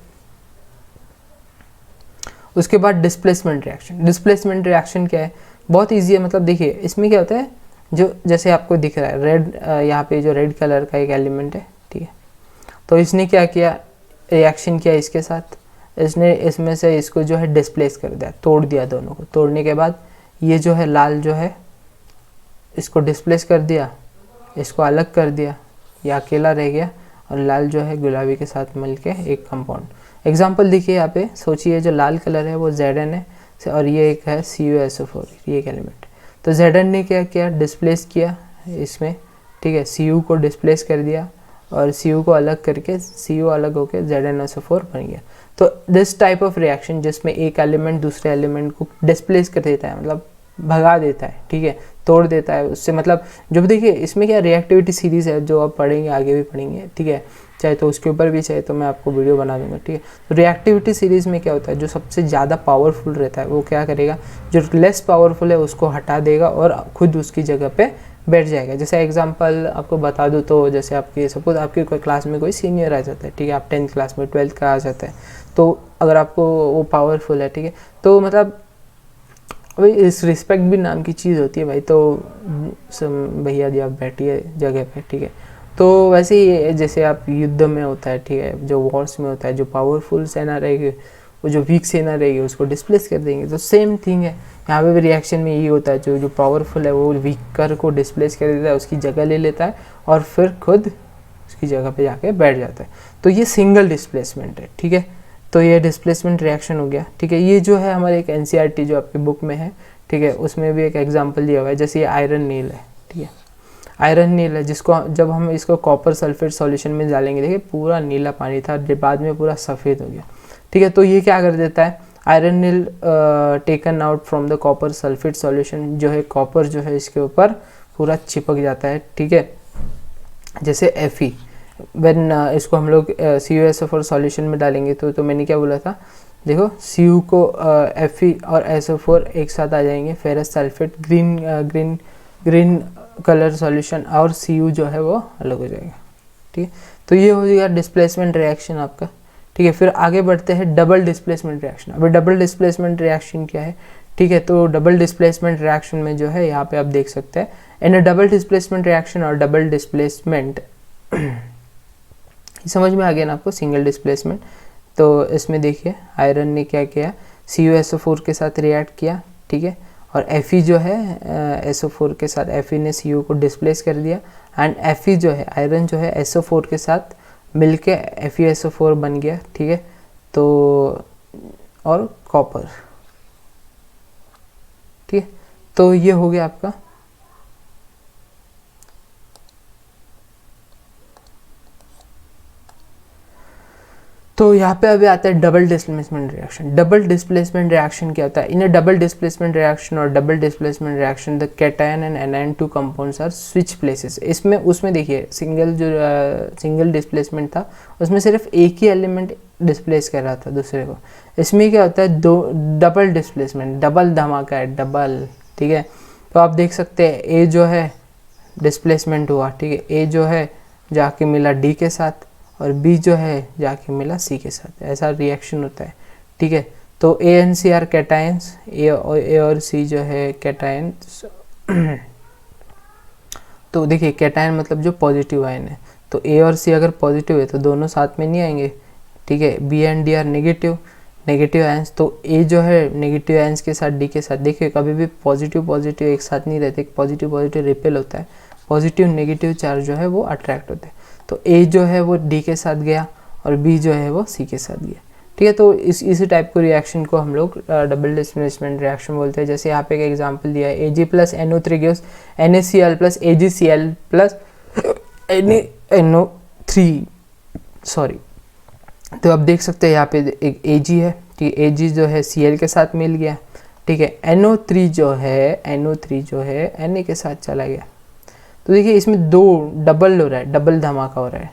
उसके बाद डिस्प्लेसमेंट रिएक्शन। डिस्प्लेसमेंट रिएक्शन क्या है, बहुत ईजी है। मतलब देखिए इसमें क्या होता है, जो जैसे आपको दिख रहा है रेड, यहाँ पे जो रेड कलर का एक एलिमेंट है, ठीक है, तो इसने क्या किया, रिएक्शन किया इसके साथ, इसने इसमें से इसको जो है डिस्प्लेस कर दिया, तोड़ दिया दोनों को। तोड़ने के बाद ये जो है लाल जो है इसको डिस्प्लेस कर दिया, इसको अलग कर दिया, ये अकेला रह गया, और लाल जो है गुलाबी के साथ मिलके एक कंपाउंड। एग्जाम्पल देखिए यहाँ पे, सोचिए जो लाल कलर है वो Zn है और ये एक है CuSO4, ये एक एलिमेंट। तो Zn ने क्या किया, डिस्प्लेस किया इसमें, ठीक है, Cu को डिस्प्लेस कर दिया और Cu को अलग करके Cu अलग होकर ZnSO4 बन गया। तो दिस टाइप ऑफ रिएक्शन जिसमें एक एलिमेंट दूसरे एलिमेंट को डिस्प्लेस कर देता है, मतलब भगा देता है, ठीक है, तोड़ देता है उससे। मतलब जब देखिए इसमें क्या रिएक्टिविटी सीरीज है जो आप पढ़ेंगे, आगे भी पढ़ेंगे, ठीक है, चाहे तो उसके ऊपर भी चाहे तो मैं आपको वीडियो बना दूंगा, ठीक है। तो रिएक्टिविटी सीरीज में क्या होता है, जो सबसे ज़्यादा पावरफुल रहता है वो क्या करेगा, जो लेस पावरफुल है उसको हटा देगा और खुद उसकी जगह पे बैठ जाएगा। जैसे एग्जांपल आपको बता दूँ तो जैसे आपकी सपोज आपकी कोई क्लास में कोई सीनियर आ जाता है, ठीक है, आप 10th क्लास में 12th का आ जाता है, तो अगर आपको वो पावरफुल है, ठीक है, तो मतलब भाई इस रिस्पेक्ट भी नाम की चीज़ होती है भाई। तो भैया जी आप बैठिए जगह पे, ठीक है। तो वैसे ही जैसे आप युद्ध में होता है, ठीक है, जो वॉर्स में होता है, जो पावरफुल सेना रहेगी वो जो वीक सेना रहेगी उसको डिस्प्लेस कर देंगे। तो सेम थिंग है यहाँ पे भी, रिएक्शन में यही होता है, जो पावरफुल है वो वीकर को डिस्प्लेस कर देता है, उसकी जगह ले लेता है और फिर खुद उसकी जगह पे जाके बैठ जाता है। तो ये सिंगल डिस्प्लेसमेंट है, ठीक है। तो ये डिस्प्लेसमेंट रिएक्शन हो गया, ठीक है। ये जो है हमारे एक NCERT जो आपकी बुक में है, ठीक है, उसमें भी एक एग्जाम्पल दिया हुआ है। जैसे ये आयरन नील है, ठीक है, आयरन नील है, जिसको जब हम इसको कॉपर सल्फेट सॉल्यूशन में डालेंगे, देखिए पूरा नीला पानी था, बाद में पूरा सफ़ेद हो गया, ठीक है। तो ये क्या कर देता है, iron nail taken out from the copper sulphate solution, जो है कॉपर जो है इसके ऊपर पूरा चिपक जाता है, ठीक है। जैसे Fe व्हेन इसको हम लोग CuSO4 सॉल्यूशन में डालेंगे, तो मैंने क्या बोला था, देखो Cu को Fe और SO4 एक साथ आ जाएंगे, ferrous sulphate green colour solution, और Cu जो है वो अलग हो जाएगा, ठीक है। तो ये हो जाएगा डिस्प्लेसमेंट रिएक्शन आपका, ठीक है। फिर आगे बढ़ते हैं डबल डिस्प्लेसमेंट रिएक्शन। अभी डबल डिस्प्लेसमेंट रिएक्शन क्या है, ठीक है। तो डबल डिस्प्लेसमेंट रिएक्शन में जो है यहाँ पे आप देख सकते हैं, इन अ डबल डिस्प्लेसमेंट रिएक्शन और डबल डिस्प्लेसमेंट समझ में आ गया ना आपको, सिंगल डिस्प्लेसमेंट। तो इसमें देखिए आयरन ने क्या किया, CuSO4 के साथ रिएक्ट किया, ठीक है, और Fe जो है SO4 के साथ, Fe ने Cu को डिस्प्लेस कर दिया, एंड Fe जो है आयरन जो है SO4 के साथ मिलके FeSO4 बन गया, ठीक है। तो और कॉपर, ठीक है। तो ये हो गया आपका तो यहाँ पे अभी आता है double displacement reaction. Double displacement reaction क्या होता है, in a double displacement reaction और double displacement reaction the cation and anion two compounds are switch places. इसमें उसमें देखिए सिंगल डिस्प्लेसमेंट था, उसमें सिर्फ एक ही एलिमेंट डिस्प्लेस कर रहा था दूसरे को। इसमें क्या होता है, दो डबल डिस्प्लेसमेंट, डबल धमाका है, डबल, ठीक है। तो आप देख सकते हैं ए जो है डिस्प्लेसमेंट हुआ, ठीक है, ए जो है जाके मिला डी के साथ और बी जो है जाके मिला सी के साथ, ऐसा रिएक्शन होता है, ठीक है। तो A and C are cations, A और सी जो है कैटायंस। तो देखिए कैटायन मतलब जो पॉजिटिव आयन है, तो ए और सी अगर पॉजिटिव है तो दोनों साथ में नहीं आएंगे, ठीक है। B and D are negative ions, तो ए जो है नेगेटिव आयंस के साथ डी के साथ, देखिए कभी भी पॉजिटिव एक साथ नहीं रहते, पॉजिटिव रिपेल होता है, पॉजिटिव नेगेटिव चार्ज जो है वो अट्रैक्ट होते हैं। तो ए जो है वो डी के साथ गया और बी जो है वो सी के साथ गया, ठीक है। तो इसी टाइप को रिएक्शन को हम लोग डबल डिस्प्लेसमेंट रिएक्शन बोलते हैं। जैसे यहाँ पे एक एग्जांपल दिया है, Ag plus NO3 gives NaCl plus AgCl plus NO3 sorry तो अब देख सकते हैं यहाँ पे एक Ag है, ठीक है, Ag जो है Cl के साथ मिल गया, ठीक है, NO3 जो है Na के साथ चला गया। तो देखिए इसमें दो डबल हो रहा है, डबल धमाका हो रहा है,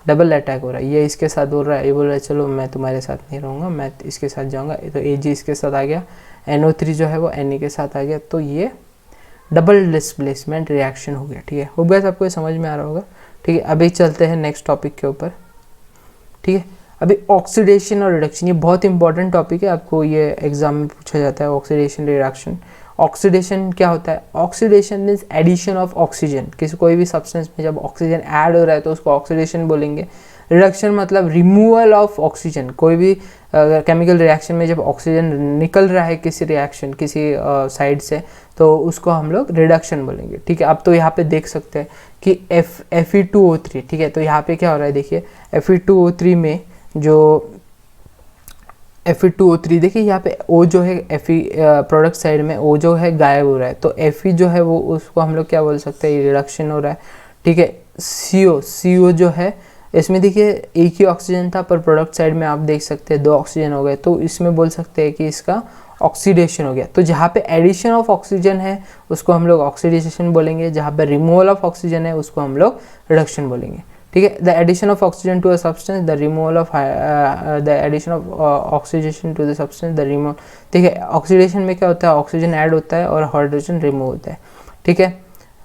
डबल अटैक हो रहा है। ये इसके साथ बोल रहा है, ये बोल रहा है चलो मैं तुम्हारे साथ नहीं रहूँगा, मैं इसके साथ जाऊँगा। तो Ag इसके साथ आ गया, NO3 जो है वो Na के साथ आ गया, तो ये डबल डिस्प्लेसमेंट रिएक्शन हो गया, ठीक है। हो गया, सबको समझ में आ रहा होगा, ठीक है। अभी चलते हैं नेक्स्ट टॉपिक के ऊपर, ठीक है। अभी ऑक्सीडेशन और रिडक्शन, ये बहुत इंपॉर्टेंट टॉपिक है, आपको ये एग्जाम में पूछा जाता है, ऑक्सीडेशन रिडक्शन। ऑक्सीडेशन क्या होता है? Oxidation means addition of oxygen, किसी कोई भी सब्सटेंस में जब ऑक्सीजन ऐड हो रहा है तो उसको ऑक्सीडेशन बोलेंगे। रिडक्शन मतलब रिमूवल ऑफ ऑक्सीजन, कोई भी केमिकल रिएक्शन में जब ऑक्सीजन निकल रहा है किसी रिएक्शन, किसी साइड से, तो उसको हम लोग रिडक्शन बोलेंगे, ठीक है। अब तो यहाँ पे देख सकते हैं कि Fe2O3, ठीक है। तो यहाँ पे क्या हो रहा है, देखिए Fe2O3 में जो Fe2O3, देखिए यहाँ पे O जो है Fe प्रोडक्ट साइड में O जो है गायब हो रहा है, तो Fe जो है वो उसको हम लोग क्या बोल सकते हैं, रिडक्शन हो रहा है, ठीक है। CO जो है, इसमें देखिए एक ही ऑक्सीजन था पर प्रोडक्ट साइड में आप देख सकते हैं 2 ऑक्सीजन हो गए, तो इसमें बोल सकते हैं कि इसका ऑक्सीडेशन हो गया। तो जहाँ पे एडिशन ऑफ ऑक्सीजन है उसको हम लोग ऑक्सीडेशन बोलेंगे, जहाँ पे रिमूवल ऑफ ऑक्सीजन है उसको हम लोग रिडक्शन बोलेंगे, ठीक है। The addition of oxygen to a substance, the removal of the addition of oxidation to the substance, the removal, ठीक है। ऑक्सीडेशन में क्या होता है, ऑक्सीजन ऐड होता है और हाइड्रोजन रिमूव होता है, ठीक है।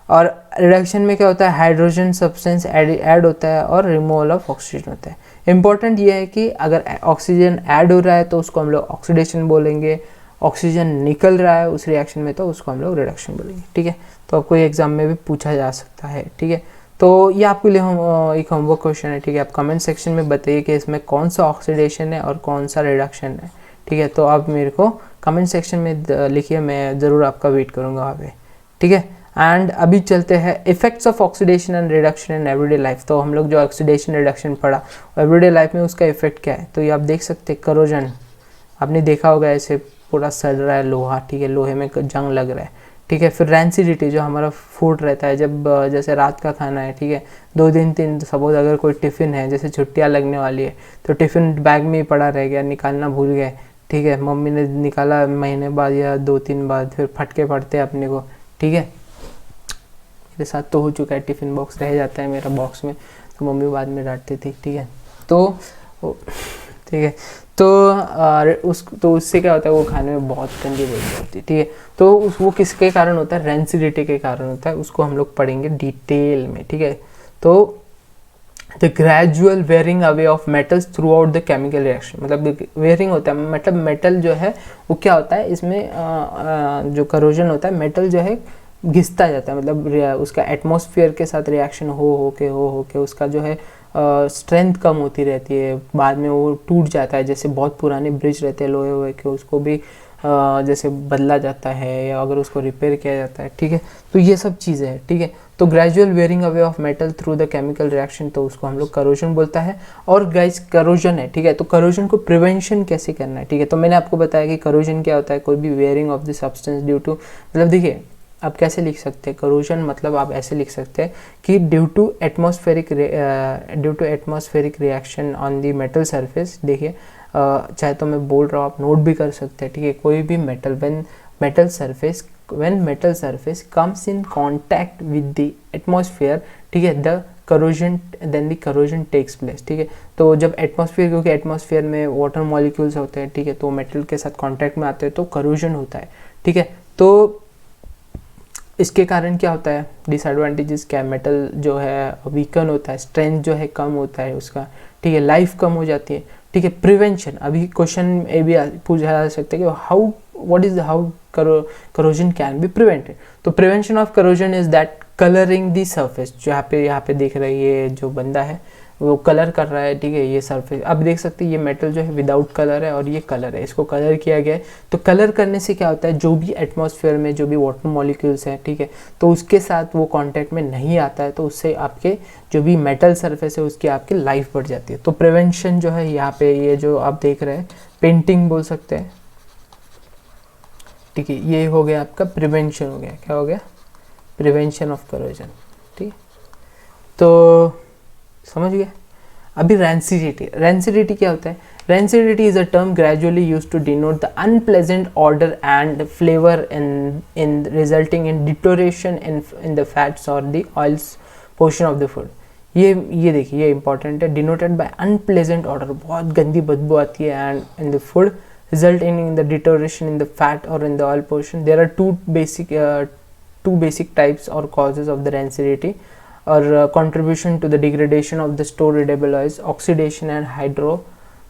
और रिडक्शन में क्या होता है, हाइड्रोजन सब्सटेंस ऐड होता है और रिमूवल ऑफ ऑक्सीजन होता है। इंपॉर्टेंट ये है कि अगर ऑक्सीजन ऐड हो रहा है तो उसको हम लोग ऑक्सीडेशन बोलेंगे, ऑक्सीजन निकल रहा है उस रिएक्शन में तो उसको हम लोग रिडक्शन बोलेंगे, ठीक है। तो आपको ये एग्जाम में भी पूछा जा सकता है, ठीक है। तो ये आपके लिए हम एक होमवर्क क्वेश्चन है, ठीक है। आप कमेंट सेक्शन में बताइए कि इसमें कौन सा ऑक्सीडेशन है और कौन सा रिडक्शन है, ठीक है। तो आप मेरे को कमेंट सेक्शन में लिखिए, मैं ज़रूर आपका वेट करूँगा वहाँ पे, ठीक है। एंड अभी चलते हैं effects of oxidation and reduction in everyday life. तो हम लोग जो ऑक्सीडेशन रिडक्शन पढ़ा, एवरीडे लाइफ में उसका इफेक्ट क्या है, तो ये आप देख सकते हैं। करोजन आपने देखा होगा, ऐसे पूरा सड़ रहा है लोहा, ठीक है, लोहे में जंग लग रहा है, ठीक है। फिर रैंसिडिटी, जो हमारा फूड रहता है, जब जैसे रात का खाना है, ठीक है, 2 दिन 3, सपोज अगर कोई टिफ़िन है, जैसे छुट्टियाँ लगने वाली है तो टिफ़िन बैग में ही पड़ा रह गया, निकालना भूल गए, ठीक है, मम्मी ने निकाला महीने बाद या 2-3 बाद, फिर फटके पड़ते हैं अपने को, ठीक है। मेरे साथ तो हो चुका है, टिफ़िन बॉक्स रह जाता है मेरा बॉक्स में, तो मम्मी बाद में डांटती थी, ठीक है। तो ठीक है, तो उससे क्या होता है, वो खाने में बहुत गंदी बदबू होती है, ठीक है। तो वो किसके कारण होता है, रेंसिडिटी के कारण होता है, उसको हम लोग पढ़ेंगे डिटेल में, ठीक है। तो the gradual wearing away of metals through out the chemical reaction, मतलब वेयरिंग होता है, मतलब मेटल जो है वो क्या होता है, इसमें जो करोजन होता है, मेटल जो है घिसता जाता है, मतलब उसका एटमॉस्फेयर के साथ रिएक्शन हो के उसका जो है स्ट्रेंथ कम होती रहती है, बाद में वो टूट जाता है। जैसे बहुत पुराने ब्रिज रहते हैं लोहे के, उसको भी जैसे बदला जाता है या अगर उसको रिपेयर किया जाता है, ठीक है। तो ये सब चीज़ें हैं, ठीक है। तो gradual wearing away of metal through the chemical reaction, तो उसको हम लोग करोजन बोलता है। और गाइस करोजन है, ठीक है, तो करोजन को प्रिवेंशन कैसे करना है, ठीक है। तो मैंने आपको बताया कि करोजन क्या होता है, कोई भी wearing of the substance due to, मतलब देखिए आप कैसे लिख सकते हैं करोजन, मतलब आप ऐसे लिख सकते हैं कि due to atmospheric reaction on the metal surface. देखिए चाहे तो मैं बोल रहा हूँ, आप नोट भी कर सकते हैं, ठीक है। कोई भी metal when metal surface comes in contact with the atmosphere, ठीक है, द करोजन टेक्स प्लेस, ठीक है। तो जब एटमॉस्फेयर, क्योंकि एटमॉस्फेयर में वाटर मॉलिक्यूल्स होते हैं, ठीक है, तो मेटल के साथ कांटेक्ट में आते हैं तो करोजन होता है, ठीक है। तो इसके कारण क्या होता है, डिसएडवांटेजेस क्या है, मेटल जो है वीकन होता है, स्ट्रेंथ जो है कम होता है उसका, ठीक है, लाइफ कम हो जाती है, ठीक है। प्रिवेंशन, अभी क्वेश्चन में भी पूछा जा सकता है कि how corrosion can be prevented. तो prevention of corrosion is that colouring the surface, जो यहाँ पे देख रहे हैं, ये जो बंदा है वो कलर कर रहा है, ठीक है, ये सरफेस। अब देख सकते हैं ये मेटल जो है विदाउट कलर है और ये कलर है, इसको कलर किया गया है। तो कलर करने से क्या होता है, जो भी एटमॉस्फेयर में जो भी वाटर मॉलिक्यूल्स हैं, ठीक है, तो उसके साथ वो कांटेक्ट में नहीं आता है, तो उससे आपके जो भी मेटल सरफेस है उसकी आपकी लाइफ बढ़ जाती है। तो प्रिवेंशन जो है यहाँ पे, ये जो आप देख रहे हैं पेंटिंग बोल सकते हैं, ठीक है, ये हो गया आपका प्रिवेंशन हो गया, क्या हो गया, प्रिवेंशन ऑफ करोजन, ठीक है। तो समझ गए। अभी रैंसिडिटी क्या होता है? Rancidity is a term gradually used to denote the unpleasant order and flavour in resulting in deterioration in the fats और the oils portion of the food. ये देखिए, ये इंपॉर्टेंट है। डिनोटेड बाय अनप्लेजेंट ऑर्डर, बहुत गंदी बदबू आती है, and in the food resulting in the deterioration in the fat or in the oil portion. There are two basic types or causes of the rancidity or contribution to the degradation of the stored edible oils: oxidation and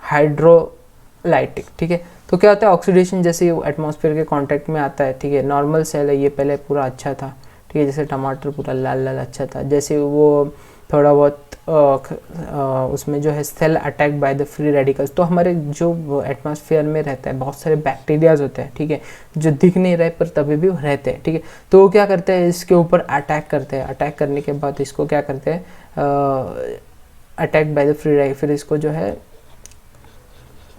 hydrolytic। ठीक है, तो क्या होता है ऑक्सीडेशन? जैसे एटमॉस्फेयर के कांटेक्ट में आता है, ठीक है, नॉर्मल सेल है, ये पहले पूरा अच्छा था, ठीक है, जैसे टमाटर पूरा लाल लाल अच्छा था, जैसे वो थोड़ा बहुत उसमें जो है cell attack by the free radicals, तो हमारे जो एटमॉस्फेयर में रहता है बहुत सारे बैक्टीरियाज होते हैं, ठीक है, जो दिख नहीं रहे पर तभी भी रहते हैं, ठीक है, तो वो क्या करते हैं, इसके ऊपर अटैक करते हैं। अटैक करने के बाद इसको क्या करते हैं, attack by the free radical, फिर इसको जो है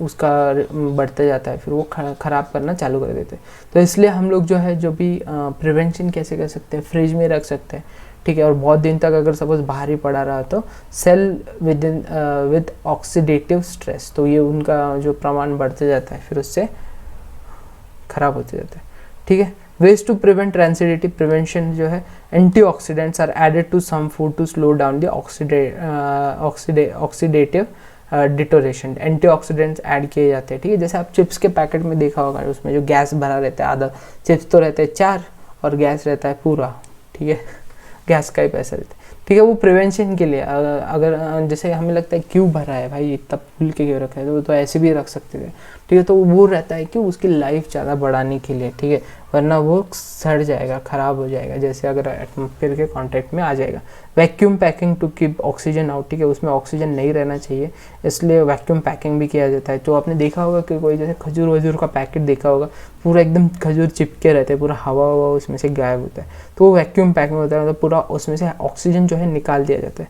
उसका बढ़ते जाता है, फिर वो ख़राब करना चालू कर देते हैं। तो इसलिए हम लोग जो है, जो भी प्रिवेंशन कैसे कर सकते हैं, फ्रिज में रख सकते हैं, ठीक है, और बहुत दिन तक अगर सपोज बाहर ही पड़ा रहा तो सेल विद ऑक्सीडेटिव स्ट्रेस, तो ये उनका जो प्रमाण बढ़ते जाता है, फिर उससे ख़राब होते जाता है, ठीक है। Ways to prevent rancidity, prevention जो है, antioxidants are added to some food to slow down the oxidative deterioration. Antioxidants add किए जाते हैं, ठीक है, जैसे आप चिप्स के पैकेट में देखा होगा, उसमें जो गैस भरा रहता है, आधा चिप्स तो रहते हैं 4 और गैस रहता है पूरा, ठीक है, गैस का ही पैसा रहता है, ठीक है, वो प्रिवेंशन के लिए। अगर जैसे हमें लगता है क्यों भरा है भाई, इतना फूल के क्यों रखा है, तो ऐसे भी रख सकते थे, ठीक है, तो वो रहता है कि उसकी लाइफ ज़्यादा बढ़ाने के लिए, ठीक है, वरना वो सड़ जाएगा, ख़राब हो जाएगा, जैसे अगर एटमॉस्फेयर के कांटेक्ट में आ जाएगा। Vacuum packing to keep oxygen out, ठीक है, उसमें ऑक्सीजन नहीं रहना चाहिए, इसलिए वैक्यूम पैकिंग भी किया जाता है। तो आपने देखा होगा कि कोई जैसे खजूर वजूर का पैकेट देखा होगा, पूरा एकदम खजूर चिपके रहते हैं, पूरा हवा उसमें से गायब होता है, तो वो वैक्यूम पैकिंग होता है, मतलब पूरा उसमें से ऑक्सीजन जो है निकाल दिया जाता है,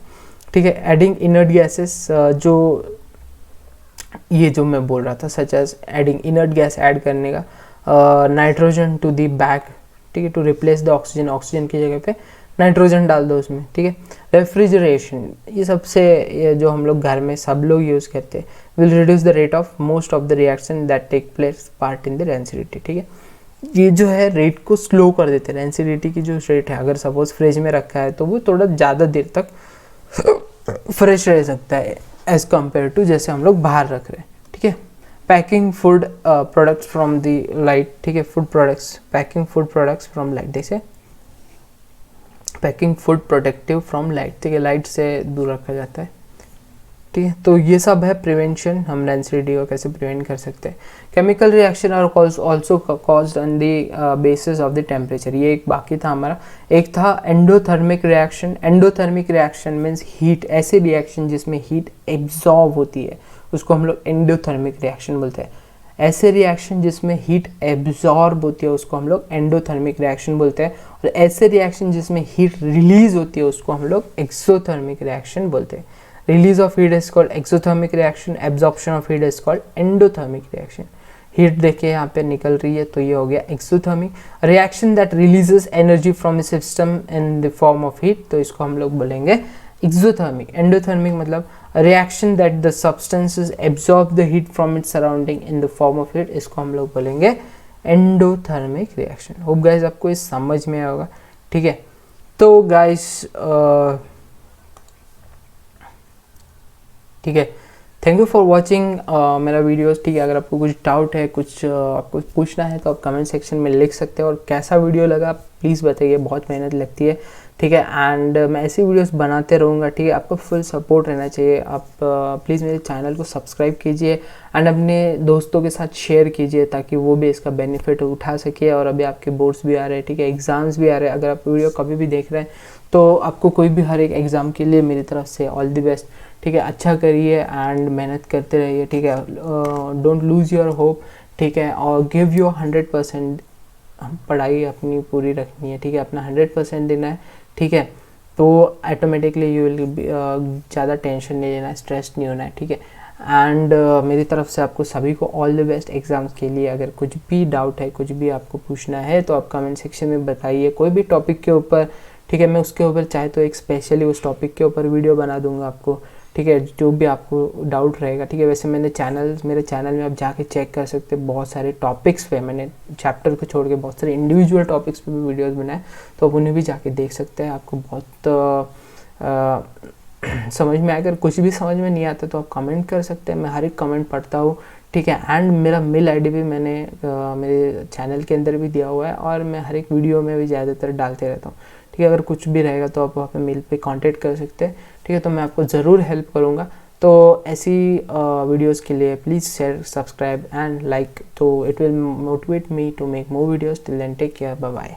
ठीक है। एडिंग इनर्ट गैसेस, जो ये जो मैं बोल रहा था, such as adding inert gas add करने का, नाइट्रोजन टू दी बैक, ठीक है, to replace the oxygen, oxygen की जगह पे नाइट्रोजन डाल दो उसमें, ठीक है। रेफ्रिजरेशन, ये सबसे जो हम लोग घर में सब लोग यूज़ करते हैं, will reduce the rate of most of the reaction that take place part in the rancidity, ठीक है, ये जो है रेट को स्लो कर देते हैं। रैंसिडिटी की जो रेट है, अगर सपोज फ्रिज में रखा है तो वो थोड़ा ज़्यादा देर तक फ्रेश रह सकता है एज़ कम्पेयर टू जैसे हम लोग बाहर रख रहे हैं, ठीक है। Packing food products from the light, ठीक है, food products, packing food products from light, जैसे packing food protective from light, ठीक है, लाइट से दूर रखा जाता है, ठीक है। तो ये सब है प्रिवेंशन, हम रैंसिडिटी को कैसे प्रिवेंट कर सकते हैं। Chemical reaction are also caused on the basis of the temperature, ये एक बाकी था हमारा। एक था endothermic reaction. Endothermic reaction means heat, ऐसे रिएक्शन जिसमें हीट एब्जॉर्ब होती है, उसको हम लोग एंडोथर्मिक रिएक्शन बोलते हैं। ऐसे रिएक्शन जिसमें हीट एब्जॉर्ब होती है उसको हम लोग एंडोथर्मिक रिएक्शन बोलते हैं, और ऐसे रिएक्शन जिसमें हीट रिलीज होती है उसको हम लोग एक्सोथर्मिक रिएक्शन बोलते हैं। Release of heat is called exothermic reaction, absorption of heat is called endothermic reaction. Heat देखिए यहाँ पे निकल रही है तो ये हो गया exothermic reaction that releases energy from the system in the form of heat, तो इसको हम लोग बोलेंगे एक्सोथर्मिक। एंडोथर्मिक मतलब reaction that the substances absorb the heat from its surrounding in the form of heat, इसको हम लोग बोलेंगे एंडोथर्मिक रिएक्शन। होप गाइस आपको इस समझ में आएगा, ठीक है। तो गाइस ठीक है, थैंक यू फॉर वॉचिंग मेरा वीडियोस, ठीक है। अगर आपको कुछ डाउट है, कुछ आपको पूछना है तो आप कमेंट सेक्शन में लिख सकते हैं, और कैसा वीडियो लगा प्लीज़ बताइए, बहुत मेहनत लगती है, ठीक है। एंड मैं ऐसी वीडियोस बनाते रहूँगा, ठीक है, आपको फुल सपोर्ट रहना चाहिए। आप प्लीज़ मेरे चैनल को सब्सक्राइब कीजिए एंड अपने दोस्तों के साथ शेयर कीजिए ताकि वो भी इसका बेनिफिट उठा सके। और अभी आपके बोर्ड्स भी आ रहे हैं, ठीक है, एग्ज़ाम्स भी आ रहे हैं, अगर आप वीडियो कभी भी देख रहे हैं तो आपको कोई भी हर एक एग्ज़ाम के लिए मेरी तरफ से ऑल द बेस्ट, ठीक है। अच्छा करिए एंड मेहनत करते रहिए, ठीक है, डोंट लूज़ योर होप, ठीक है, और गिव योर 100%, पढ़ाई अपनी पूरी रखनी है, ठीक है, अपना 100% देना है, ठीक है। तो ऑटोमेटिकली यू विल ज़्यादा टेंशन नहीं लेना है, स्ट्रेस नहीं होना है, ठीक है। एंड मेरी तरफ से आपको सभी को ऑल द बेस्ट एग्ज़ाम्स के लिए। अगर कुछ भी डाउट है, कुछ भी आपको पूछना है तो आप कमेंट सेक्शन में बताइए, कोई भी टॉपिक के ऊपर, ठीक है, मैं उसके ऊपर चाहे तो एक स्पेशली उस टॉपिक के ऊपर वीडियो बना दूंगा आपको, ठीक है, जो भी आपको डाउट रहेगा, ठीक है। वैसे मेरे चैनल में आप जाके चेक कर सकते हैं, बहुत सारे टॉपिक्स पे मैंने चैप्टर को छोड़ के बहुत सारे इंडिविजुअल टॉपिक्स पे भी वीडियोस बनाए, तो आप उन्हें भी जाके देख सकते हैं। आपको बहुत समझ में आए। अगर कुछ भी समझ में नहीं आता तो आप कमेंट कर सकते हैं, मैं हर एक कमेंट पढ़ता हूँ, ठीक है। एंड मेरा मेल आईडी भी मैंने मेरे चैनल के अंदर भी दिया हुआ है, और मैं हर एक वीडियो में भी ज़्यादातर डालते रहता हूँ, ठीक है। अगर कुछ भी रहेगा तो आप वहाँ पे मेल पे कांटेक्ट कर सकते हैं, ठीक है। तो मैं आपको ज़रूर हेल्प करूँगा। तो ऐसी वीडियोस के लिए please share, subscribe and like, तो it will motivate me to make more videos. Till then take care, bye bye.